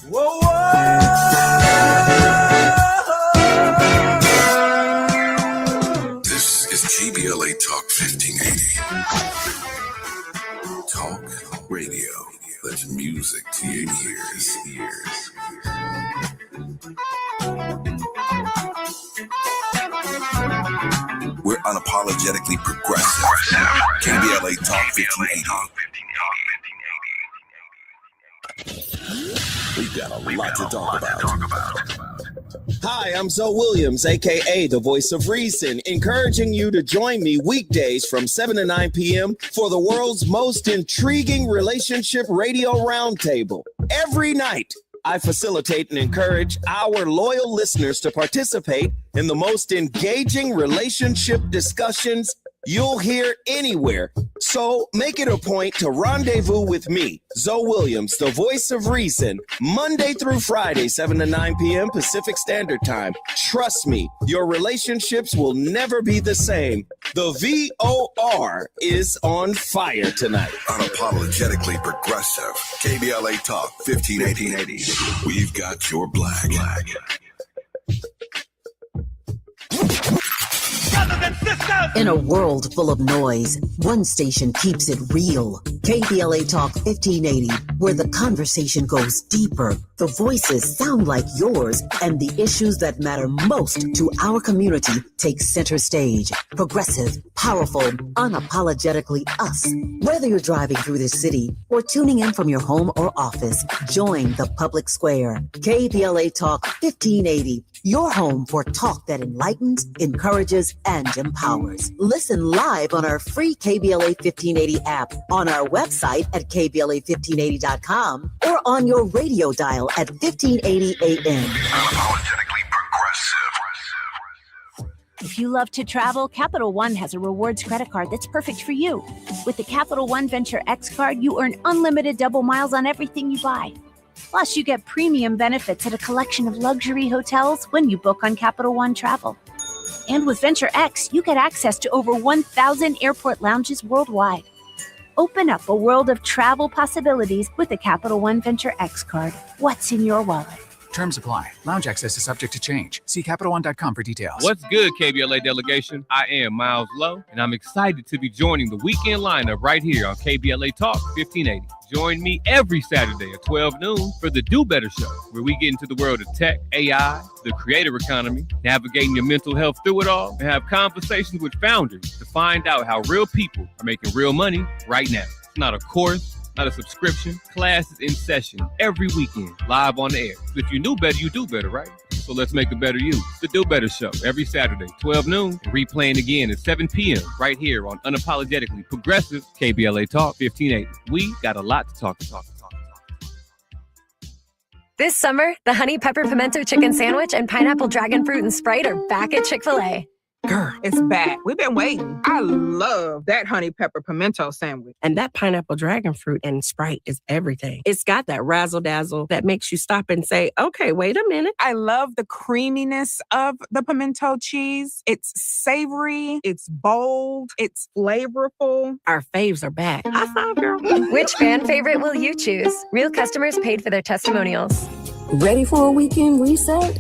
Whoa, This is KBLA Talk 1580. Talk radio. That's music to your ears. We're unapologetically progressive. KBLA Talk 1580. We've got a lot to talk about. Hi, I'm Zoe Williams, aka the Voice of Reason, encouraging you to join me weekdays from 7 to 9 p.m. for the world's most intriguing relationship radio roundtable. Every night, I facilitate and encourage our loyal listeners to participate in the most engaging relationship discussions you'll hear anywhere. So make it a point to rendezvous with me, Zoe Williams, the Voice of Reason, Monday through Friday, 7 to 9 p.m. Pacific Standard Time. Trust me, your relationships will never be the same. The VOR is on fire tonight. Unapologetically progressive. KBLA Talk 1580. We've got your black. In a world full of noise, one station keeps it real. KBLA Talk 1580, where the conversation goes deeper, the voices sound like yours, and the issues that matter most to our community take center stage. Progressive, powerful, unapologetically us. Whether you're driving through the city or tuning in from your home or office, join the public square. KBLA Talk 1580, your home for talk that enlightens, encourages, and empowers. Listen live on our free KBLA 1580 app, on our website at KBLA1580.com, or on your radio dial at 1580 AM. Unapologetically progressive. If you love to travel, Capital One has a rewards credit card that's perfect for you. With the Capital One Venture X card, you earn unlimited double miles on everything you buy. Plus, you get premium benefits at a collection of luxury hotels when you book on Capital One Travel. And with Venture X, you get access to over 1,000 airport lounges worldwide. Open up a world of travel possibilities with the Capital One Venture X card. What's in your wallet? Terms apply. Lounge access is subject to change. See CapitalOne.com for details. What's good, KBLA delegation? I am Miles Lowe, and I'm excited to be joining the weekend lineup right here on KBLA Talk 1580. Join me every Saturday at 12 noon for the Do Better Show, where we get into the world of tech, AI, the creator economy, navigating your mental health through it all, and have conversations with founders to find out how real people are making real money right now. It's not a course, not a subscription. Classes in session every weekend, live on the air. So if you knew better, you do better, right? So let's make a better you. The Do Better Show, every Saturday, 12 noon, and replaying again at 7 p.m. right here on Unapologetically Progressive KBLA Talk 1580. We got a lot to talk about. This summer, the Honey Pepper Pimento Chicken Sandwich and Pineapple Dragon Fruit and Sprite are back at Chick-fil-A. Girl, it's back. We've been waiting. I love that honey pepper pimento sandwich. And that pineapple dragon fruit and Sprite is everything. It's got that razzle dazzle that makes you stop and say, okay, wait a minute. I love the creaminess of the pimento cheese. It's savory, it's bold, it's flavorful. Our faves are back. I saw, girl. Which fan favorite will you choose? Real customers paid for their testimonials. Ready for a weekend reset?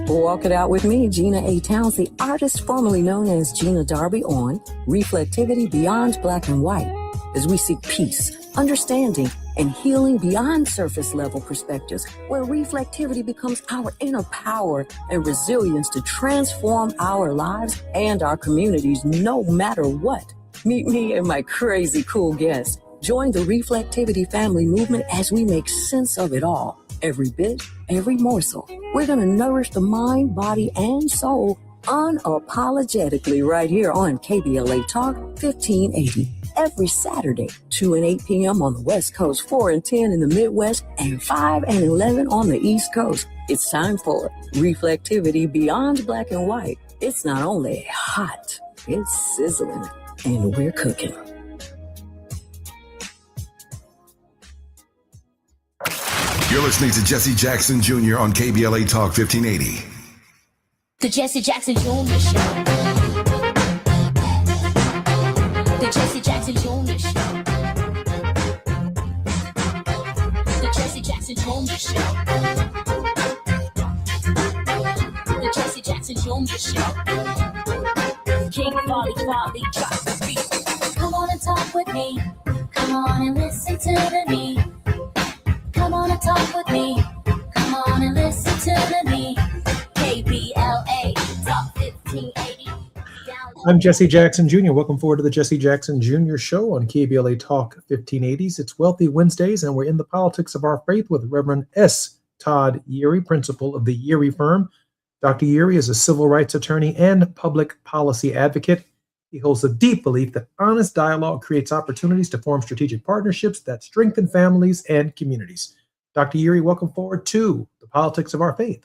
Walk it out with me, Gina A. Towns, the artist formerly known as Gina Darby, on Reflectivity Beyond Black and White, as we seek peace, understanding, and healing beyond surface level perspectives, where reflectivity becomes our inner power and resilience to transform our lives and our communities no matter what. Meet me and my crazy cool guests. Join the Reflectivity family movement as we make sense of it all. Every bit, every morsel. We're going to nourish the mind, body, and soul unapologetically right here on KBLA Talk 1580. Every Saturday, 2 and 8 p.m. on the West Coast, 4 and 10 in the Midwest, and 5 and 11 on the East Coast. It's time for Reflectivity Beyond Black and White. It's not only hot, it's sizzling, and we're cooking. You're listening to Jesse Jackson Jr. on KBLA Talk 1580. The Jesse Jackson Jr. Show. The Jesse Jackson Jr. Show. The Jesse Jackson Jr. Show. The Jesse Jackson Jr. Show. King Folly, drop the beat. Come on and talk with me. Come on and listen to the beat. Come on and talk with me. Come on and listen to the me. KBLA Talk 1580. I'm Jesse Jackson Jr. Welcome forward to the Jesse Jackson Jr. Show on KBLA Talk 1580s. It's Wealthy Wednesdays, and we're in the politics of our faith with Reverend S. Todd Yeary, principal of the Yeary Firm. Dr. Yeary is a civil rights attorney and public policy advocate. He holds a deep belief that honest dialogue creates opportunities to form strategic partnerships that strengthen families and communities. Dr. Yeary, welcome forward to the politics of our faith.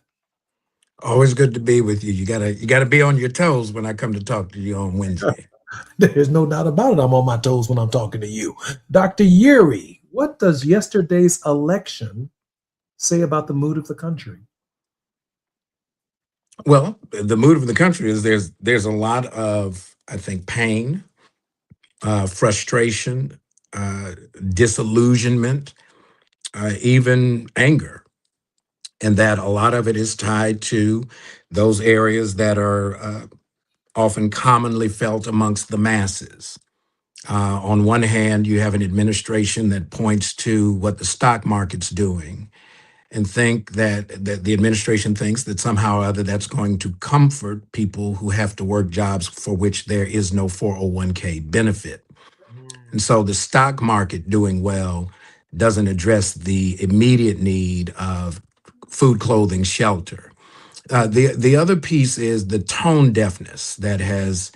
Always good to be with you. You gotta be on your toes when I come to talk to you on Wednesday. There's no doubt about it. I'm on my toes when I'm talking to you. Dr. Yeary, what does yesterday's election say about the mood of the country? Well, the mood of the country is there's a lot of, I think, pain, frustration, disillusionment, even anger. And that a lot of it is tied to those areas that are often commonly felt amongst the masses. On one hand, you have an administration that points to what the stock market's doing and think that the administration thinks that somehow or other that's going to comfort people who have to work jobs for which there is no 401k benefit. And so the stock market doing well doesn't address the immediate need of food, clothing, shelter. The other piece is the tone deafness that has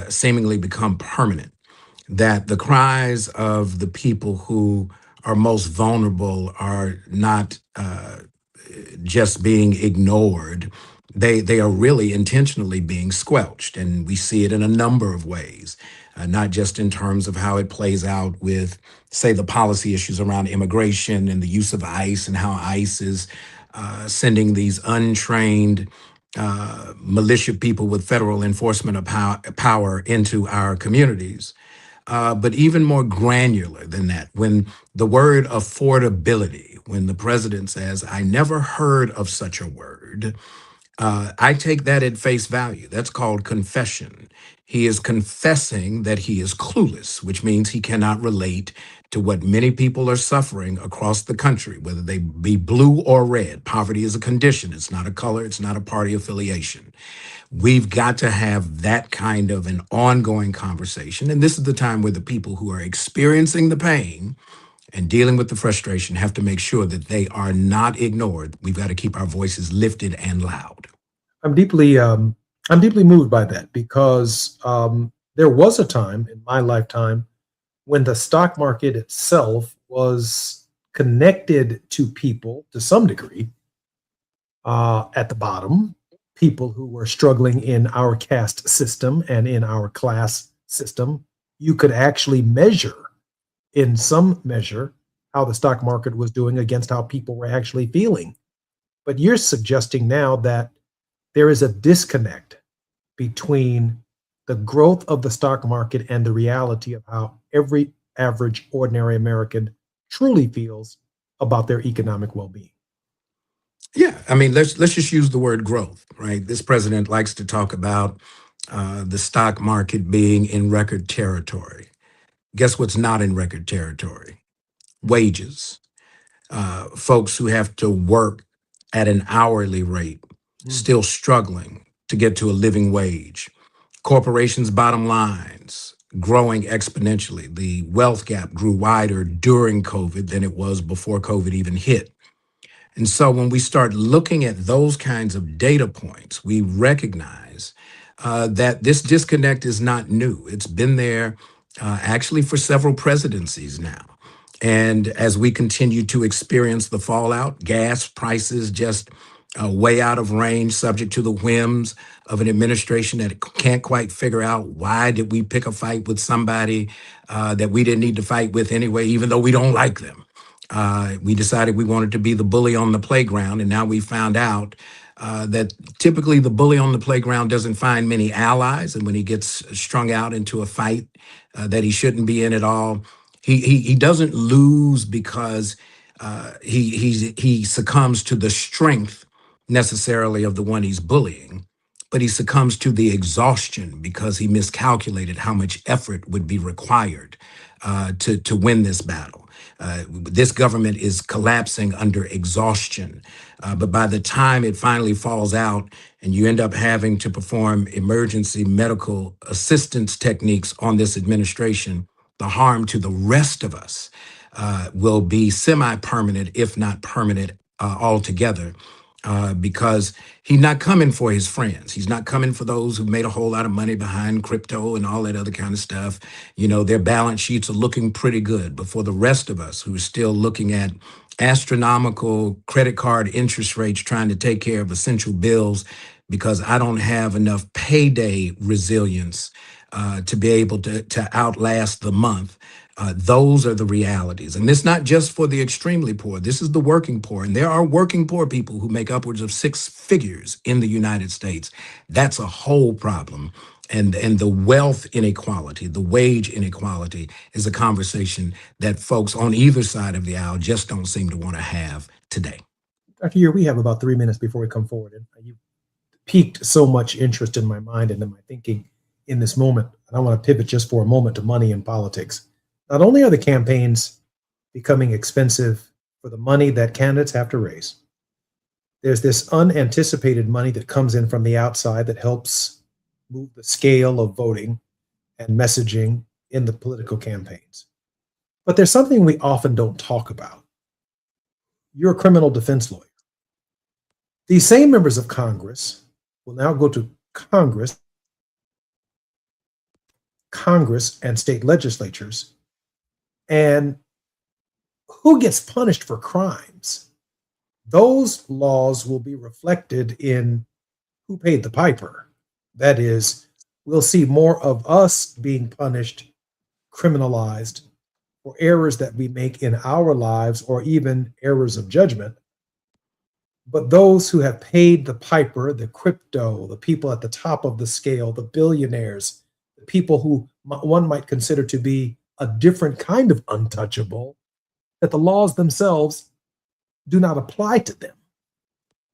seemingly become permanent, that the cries of the people who are most vulnerable are not just being ignored. They are really intentionally being squelched. And we see it in a number of ways, not just in terms of how it plays out with, say, the policy issues around immigration and the use of ICE and how ICE is sending these untrained militia people with federal enforcement of power into our communities. but even more granular than that. When the word affordability, when the president says, I never heard of such a word, I take that at face value. That's called confession. He is confessing that he is clueless, which means he cannot relate to what many people are suffering across the country, whether they be blue or red. Poverty is a condition. It's not a color. It's not a party affiliation. We've got to have that kind of an ongoing conversation. And this is the time where the people who are experiencing the pain and dealing with the frustration have to make sure that they are not ignored. We've got to keep our voices lifted and loud. I'm deeply moved by that because there was a time in my lifetime when the stock market itself was connected to people to some degree at the bottom, people who were struggling in our caste system and in our class system. You could actually measure, in some measure, how the stock market was doing against how people were actually feeling. But you're suggesting now that there is a disconnect between the growth of the stock market and the reality of how every average, ordinary American truly feels about their economic well-being. Yeah, I mean, let's just use the word growth, right? This president likes to talk about the stock market being in record territory. Guess what's not in record territory? Wages. Folks who have to work at an hourly rate, still struggling to get to a living wage. Corporations' bottom lines growing exponentially. The wealth gap grew wider during COVID than it was before COVID even hit. And so when we start looking at those kinds of data points, we recognize that this disconnect is not new. It's been there actually for several presidencies now. And as we continue to experience the fallout, gas prices just way out of range, subject to the whims of an administration that can't quite figure out why did we pick a fight with somebody that we didn't need to fight with anyway, even though we don't like them. We decided we wanted to be the bully on the playground, and now we found out that typically the bully on the playground doesn't find many allies, and when he gets strung out into a fight that he shouldn't be in at all, he doesn't lose because he succumbs to the strength necessarily of the one he's bullying, but he succumbs to the exhaustion because he miscalculated how much effort would be required to win this battle. This government is collapsing under exhaustion. But by the time it finally falls out and you end up having to perform emergency medical assistance techniques on this administration, the harm to the rest of us will be semi-permanent, if not permanent altogether. Because he's not coming for his friends. He's not coming for those who made a whole lot of money behind crypto and all that other kind of stuff. You know, their balance sheets are looking pretty good. But for the rest of us who are still looking at astronomical credit card interest rates, trying to take care of essential bills because I don't have enough payday resilience to be able to outlast the month. Those are the realities. And it's not just for the extremely poor. This is the working poor. And there are working poor people who make upwards of 6 figures in the United States. That's a whole problem. And the wealth inequality, the wage inequality is a conversation that folks on either side of the aisle just don't seem to want to have today. Dr. Year, we have about 3 minutes before we come forward. And you piqued so much interest in my mind and in my thinking in this moment. And I want to pivot just for a moment to money and politics. Not only are the campaigns becoming expensive for the money that candidates have to raise, there's this unanticipated money that comes in from the outside that helps move the scale of voting and messaging in the political campaigns. But there's something we often don't talk about. You're a criminal defense lawyer. These same members of Congress will now go to Congress and state legislatures. And who gets punished for crimes? Those laws will be reflected in who paid the piper. That is, we'll see more of us being punished, criminalized for errors that we make in our lives or even errors of judgment. But those who have paid the piper, the crypto, the people at the top of the scale, the billionaires, the people who one might consider to be a different kind of untouchable, that the laws themselves do not apply to them.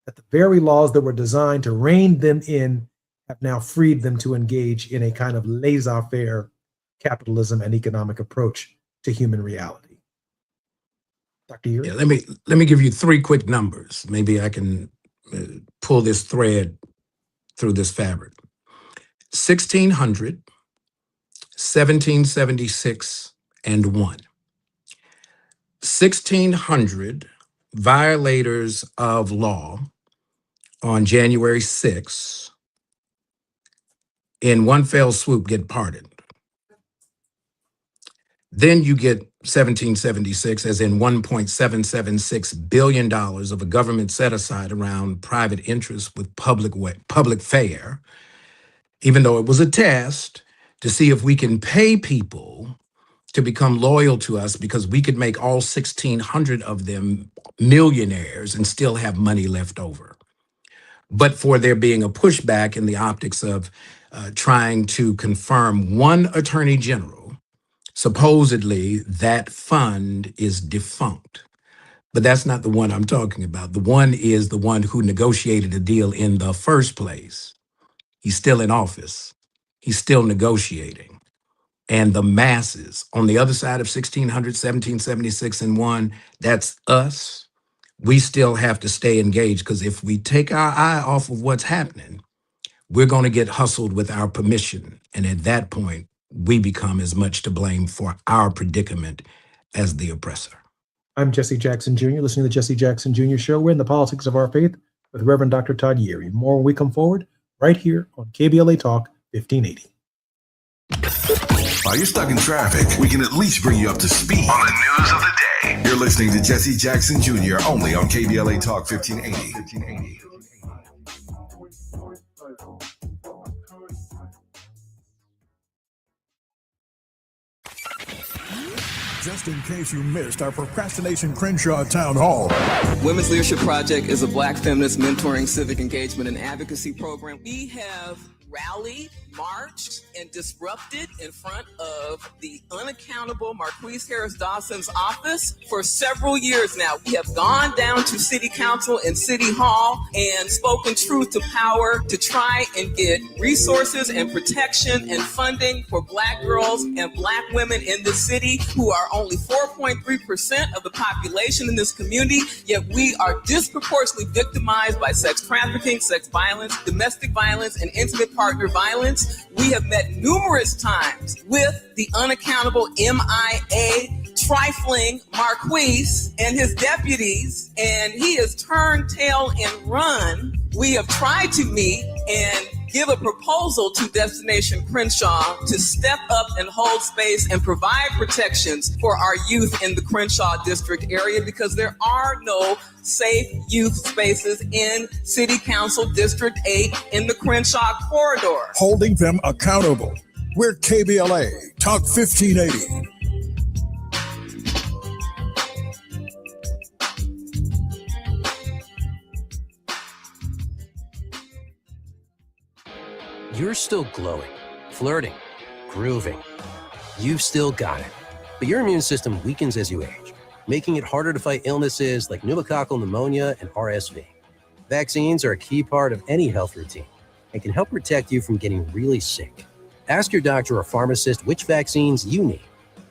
That the very laws that were designed to rein them in have now freed them to engage in a kind of laissez-faire capitalism and economic approach to human reality. Dr. Uri? Yeah, let me give you 3 quick numbers. Maybe I can pull this thread through this fabric. 1600, 1776, and 1. 1,600 violators of law on January 6th in one fell swoop get pardoned. Then you get 1776, as in $1.776 billion of a government set aside around private interests with public fare, even though it was a test to see if we can pay people to become loyal to us because we could make all 1,600 of them millionaires and still have money left over. But for there being a pushback in the optics of trying to confirm one attorney general, supposedly that fund is defunct. But that's not the one I'm talking about. The one is the one who negotiated the deal in the first place. He's still in office. He's still negotiating. And the masses on the other side of 1600, 1776 and 1, that's us. We still have to stay engaged, because if we take our eye off of what's happening, we're going to get hustled with our permission. And at that point, we become as much to blame for our predicament as the oppressor. I'm Jesse Jackson Jr., listening to the Jesse Jackson Jr. Show. We're in the politics of our faith with Reverend Dr. Todd Yeary. More when we come forward right here on KBLA Talk 1580. While you're stuck in traffic, we can at least bring you up to speed on the news of the day. You're listening to Jesse Jackson Jr. only on KBLA Talk 1580. Just in case you missed our Procrastination Crenshaw Town Hall. Women's Leadership Project is a Black feminist mentoring, civic engagement, and advocacy program. We have rallied, marched, and disrupted in front of the unaccountable Marquise Harris Dawson's office for several years now. We have gone down to City Council and City Hall and spoken truth to power to try and get resources and protection and funding for Black girls and Black women in this city, who are only 4.3% of the population in this community, yet we are disproportionately victimized by sex trafficking, sex violence, domestic violence, and intimate partner violence. We have met numerous times with the unaccountable MIA trifling Marquise and his deputies, and he has turned tail and run. We have tried to meet and give a proposal to Destination Crenshaw to step up and hold space and provide protections for our youth in the Crenshaw district area, because there are no safe youth spaces in City Council District 8 in the Crenshaw corridor. Holding them accountable. We're KBLA Talk 1580. You're still glowing, flirting, grooving. You've still got it. But your immune system weakens as you age, making it harder to fight illnesses like pneumococcal pneumonia and RSV. Vaccines are a key part of any health routine and can help protect you from getting really sick. Ask your doctor or pharmacist which vaccines you need.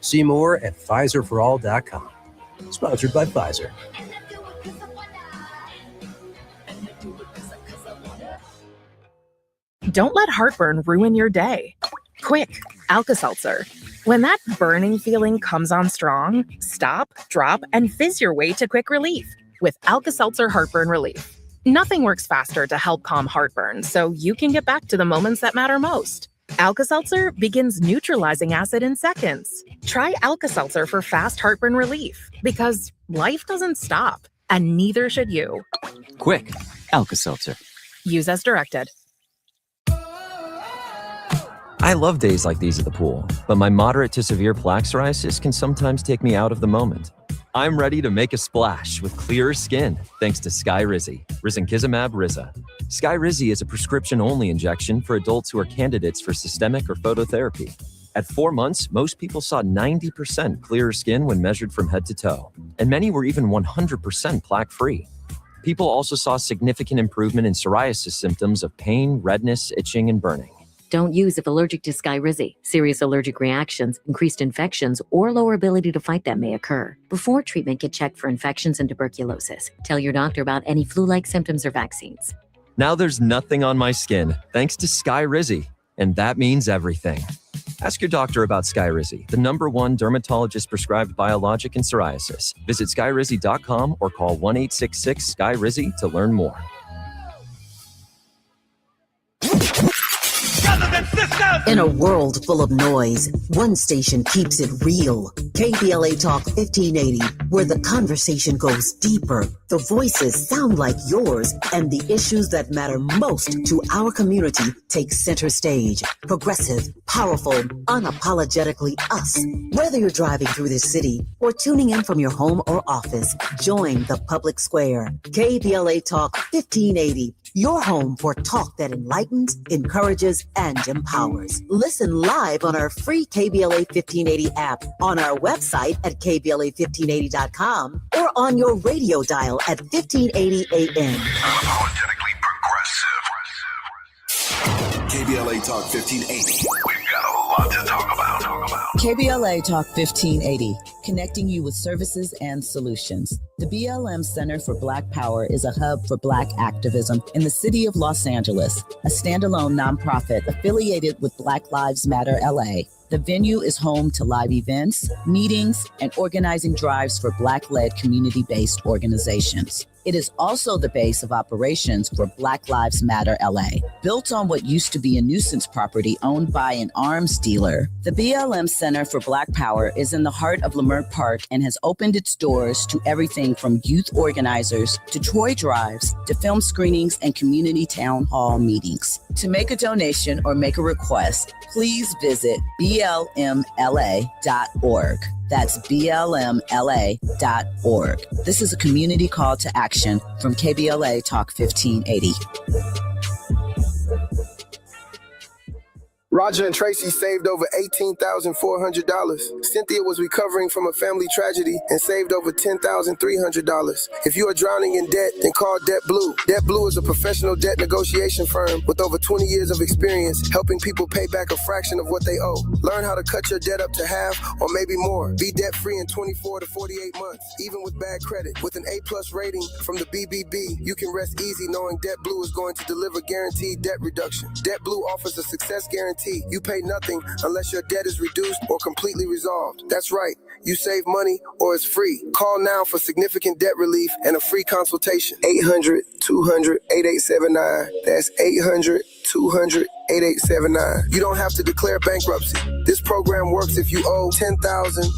See more at PfizerForAll.com. Sponsored by Pfizer. Don't let heartburn ruin your day. Quick, Alka-Seltzer. When that burning feeling comes on strong, stop, drop, and fizz your way to quick relief with Alka-Seltzer Heartburn Relief. Nothing works faster to help calm heartburn, so you can get back to the moments that matter most. Alka-Seltzer begins neutralizing acid in seconds. Try Alka-Seltzer for fast heartburn relief, because life doesn't stop, and neither should you. Quick, Alka-Seltzer. Use as directed. I love days like these at the pool, but my moderate to severe plaque psoriasis can sometimes take me out of the moment. I'm ready to make a splash with clearer skin thanks to Skyrizi, risankizumab Riza. Skyrizi is a prescription-only injection for adults who are candidates for systemic or phototherapy. At 4 months, most people saw 90% clearer skin when measured from head to toe, and many were even 100% plaque-free. People also saw significant improvement in psoriasis symptoms of pain, redness, itching, and burning. Don't use if allergic to Skyrizi. Serious allergic reactions, increased infections, or lower ability to fight them may occur. Before treatment, get checked for infections and tuberculosis. Tell your doctor about any flu-like symptoms or vaccines. Now there's nothing on my skin, thanks to Skyrizi, and that means everything. Ask your doctor about Skyrizi, the #1 dermatologist-prescribed biologic in psoriasis. Visit skyrizi.com or call 1-866-SKY-RIZI to learn more. In a world full of noise, one station keeps it real. KBLA Talk 1580, where the conversation goes deeper, the voices sound like yours, and the issues that matter most to our community take center stage. Progressive, powerful, unapologetically us. Whether you're driving through the city or tuning in from your home or office, join the public square. KBLA Talk 1580, your home for talk that enlightens, encourages, and empowers. Listen live on our free KBLA 1580 app, on our website at kbla1580.com, or on your radio dial at 1580 AM. Unapologetically progressive. KBLA Talk 1580. We've got a lot to talk about. KBLA Talk 1580, connecting you with services and solutions. The BLM Center for Black Power is a hub for Black activism in the city of Los Angeles, a standalone nonprofit affiliated with Black Lives Matter LA. The venue is home to live events, meetings, and organizing drives for Black-led community-based organizations. It is also the base of operations for Black Lives Matter LA. Built on what used to be a nuisance property owned by an arms dealer, the BLM Center for Black Power is in the heart of Leimert Park and has opened its doors to everything from youth organizers to toy drives to film screenings and community town hall meetings. To make a donation or make a request, please visit blmla.org. That's blmla.org. This is a community call to action from KBLA Talk 1580. Roger and Tracy saved over $18,400. Cynthia was recovering from a family tragedy and saved over $10,300. If you are drowning in debt, then call Debt Blue. Debt Blue is a professional debt negotiation firm with over 20 years of experience helping people pay back a fraction of what they owe. Learn how to cut your debt up to half or maybe more. Be debt-free in 24 to 48 months, even with bad credit. With an A+ rating from the BBB, you can rest easy knowing Debt Blue is going to deliver guaranteed debt reduction. Debt Blue offers a success guarantee. You pay nothing unless your debt is reduced or completely resolved. That's right. You save money or it's free. Call now for significant debt relief and a free consultation. 800-200-8879. That's 800-200-8879. You don't have to declare bankruptcy. This program works if you owe $10,000,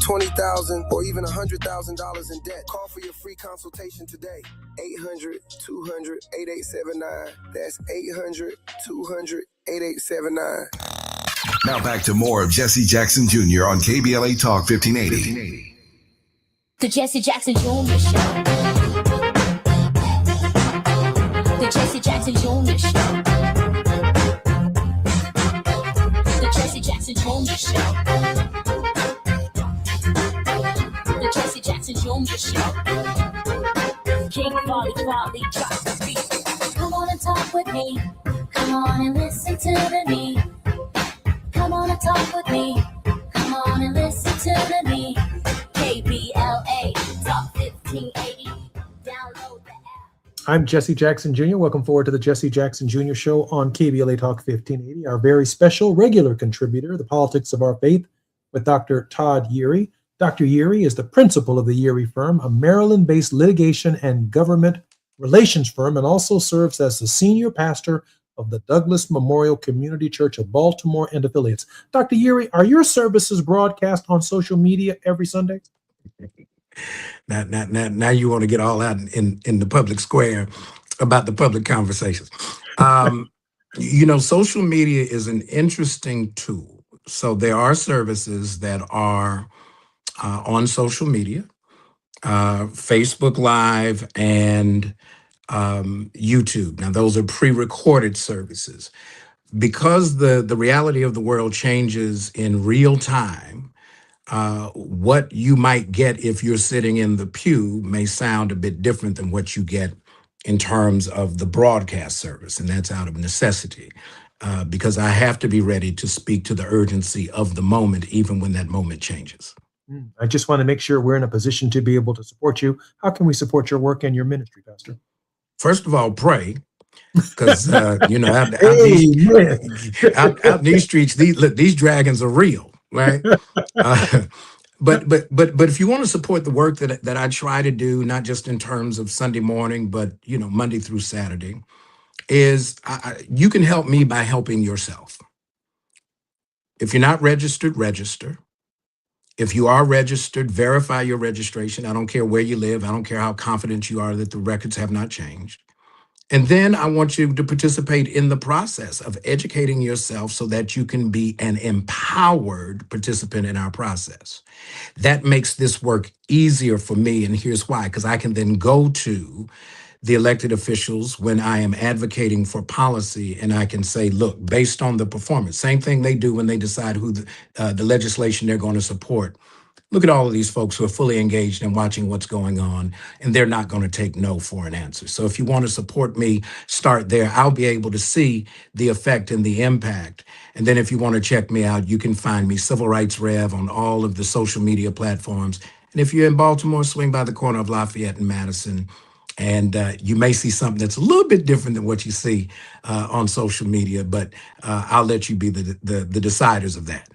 $20,000, or even $100,000 in debt. Call for your free consultation today. 800-200-8879. That's 800-200-8879. Now back to more of Jesse Jackson Jr. on KBLA Talk 1580. The Jesse Jackson Jr. Show. The Jesse Jackson Jr. Show. The Jesse Jackson Jr. Show. The Jesse Jackson Jr. Show. King Folly drops the beat. Come on and talk with me. Come on and listen to the me. Come on and talk with me. Come on and listen to the me. KBLA Talk 1580. Download the app. I'm Jesse Jackson Jr. Welcome forward to the Jesse Jackson Jr. Show on KBLA Talk 1580. Our very special regular contributor, The Politics of Our Faith, with Dr. Todd Yeary. Dr. Yeary is the principal of the Yeary Firm, a Maryland-based litigation and government relations firm, and also serves as the senior pastor of the Douglas Memorial Community Church of Baltimore and affiliates. Dr. Yeary, are your services broadcast on social media every Sunday? Now you want to get all out in the public square about the public conversations. Social media is an interesting tool. So there are services that are on social media, Facebook Live and YouTube. Now, those are pre-recorded services. because the reality of the world changes in real time, what you might get if you're sitting in the pew may sound a bit different than what you get in terms of the broadcast service. And that's out of necessity, because I have to be ready to speak to the urgency of the moment, even when that moment changes. I just want to make sure we're in a position to be able to support you. How can we support your work and your ministry, Pastor? First of all, pray. Because out in these streets, these dragons are real, right? But if you want to support the work that I try to do, not just in terms of Sunday morning, but Monday through Saturday, is you can help me by helping yourself. If you're not registered, register. If you are registered, verify your registration. I don't care where you live. I don't care how confident you are that the records have not changed. And then I want you to participate in the process of educating yourself so that you can be an empowered participant in our process. That makes this work easier for me, and here's why, because I can then go to the elected officials when I am advocating for policy, and I can say, look, based on the performance, same thing they do when they decide who the legislation they're going to support. Look at all of these folks who are fully engaged in watching what's going on, and they're not going to take no for an answer. So if you want to support me, start there. I'll be able to see the effect and the impact. And then if you want to check me out, you can find me, Civil Rights Rev, on all of the social media platforms. And if you're in Baltimore, swing by the corner of Lafayette and Madison, and you may see something that's a little bit different than what you see on social media, but I'll let you be the deciders of that.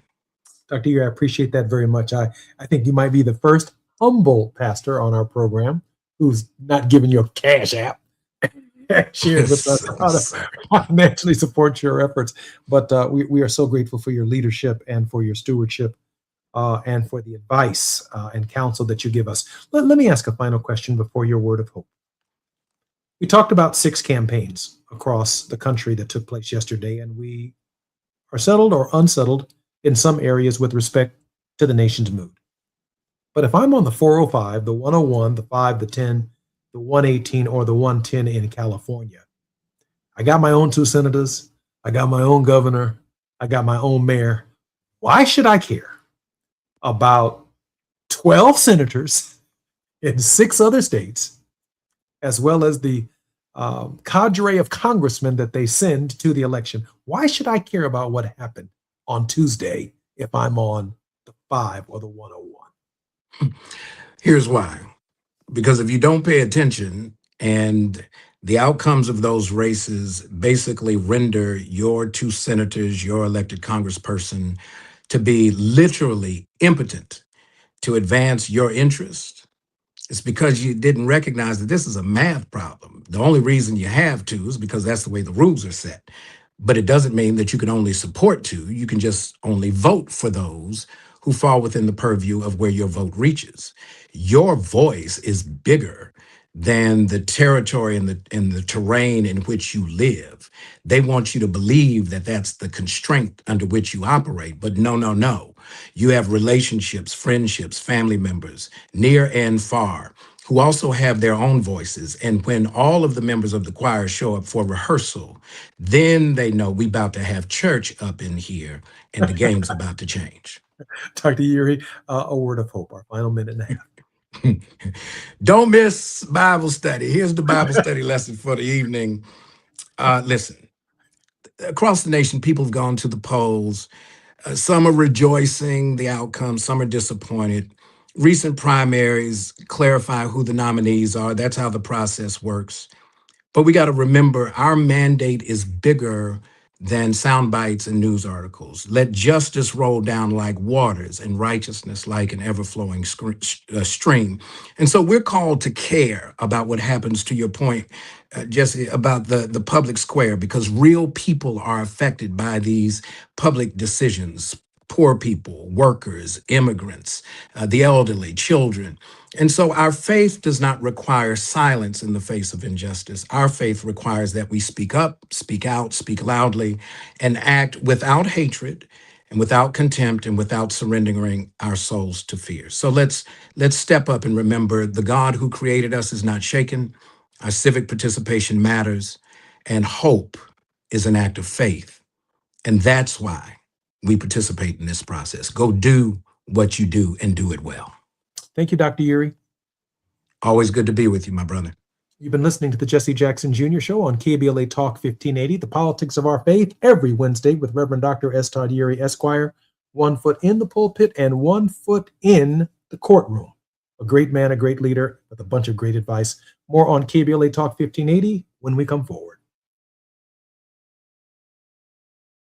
Dr. Ear, I appreciate that very much. I think you might be the first humble pastor on our program who's not giving you a cash app. Shared with us how to financially support your efforts. But we are so grateful for your leadership and for your stewardship and for the advice and counsel that you give us. Let me ask a final question before your word of hope. We talked about 6 campaigns across the country that took place yesterday, and we are settled or unsettled in some areas with respect to the nation's mood. But if I'm on the 405, the 101, the 5, the 10, the 118, or the 110 in California, I got my own 2 senators, I got my own governor, I got my own mayor. Why should I care about 12 senators in 6 other states, as well as the cadre of congressmen that they send to the election? Why should I care about what happened on Tuesday if I'm on the 5 or the 101? Here's why. Because if you don't pay attention and the outcomes of those races basically render your 2 senators, your elected congressperson, to be literally impotent to advance your interest, it's because you didn't recognize that this is a math problem. The only reason you have 2 is because that's the way the rules are set. But it doesn't mean that you can only support 2. You can just only vote for those who fall within the purview of where your vote reaches. Your voice is bigger than the territory and the terrain in which you live. They want you to believe that that's the constraint under which you operate. But no. You have relationships, friendships, family members, near and far, who also have their own voices. And when all of the members of the choir show up for rehearsal, then they know we about to have church up in here and the game's about to change. Dr. Erie, a word of hope, our final minute and a half. Don't miss Bible study. Here's the Bible study lesson for the evening. Listen, across the nation, people have gone to the polls. Some are rejoicing the outcome, some are disappointed. Recent primaries clarify who the nominees are. That's how the process works. But we got to remember, our mandate is bigger than sound bites and news articles. Let justice roll down like waters and righteousness like an ever-flowing stream. And so we're called to care about what happens, to your point, Jesse, about the public square, because real people are affected by these public decisions. Poor people, workers, immigrants, the elderly, children. And so our faith does not require silence in the face of injustice. Our faith requires that we speak up, speak out, speak loudly, and act without hatred and without contempt and without surrendering our souls to fear. So let's step up and remember the God who created us is not shaken. Our civic participation matters, and hope is an act of faith And that's why we participate in this process. Go do what you do and do it well. Thank you, Dr. Uri. Always good to be with you, my brother. You've been listening to the Jesse Jackson Jr. Show on KBLA Talk 1580, the politics of our faith, every Wednesday with Reverend Dr. S. Todd Uri, Esquire, 1 foot in the pulpit and 1 foot in the courtroom. A great man, a great leader with a bunch of great advice. More on KBLA Talk 1580 when we come forward.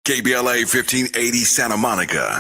KBLA 1580 Santa Monica.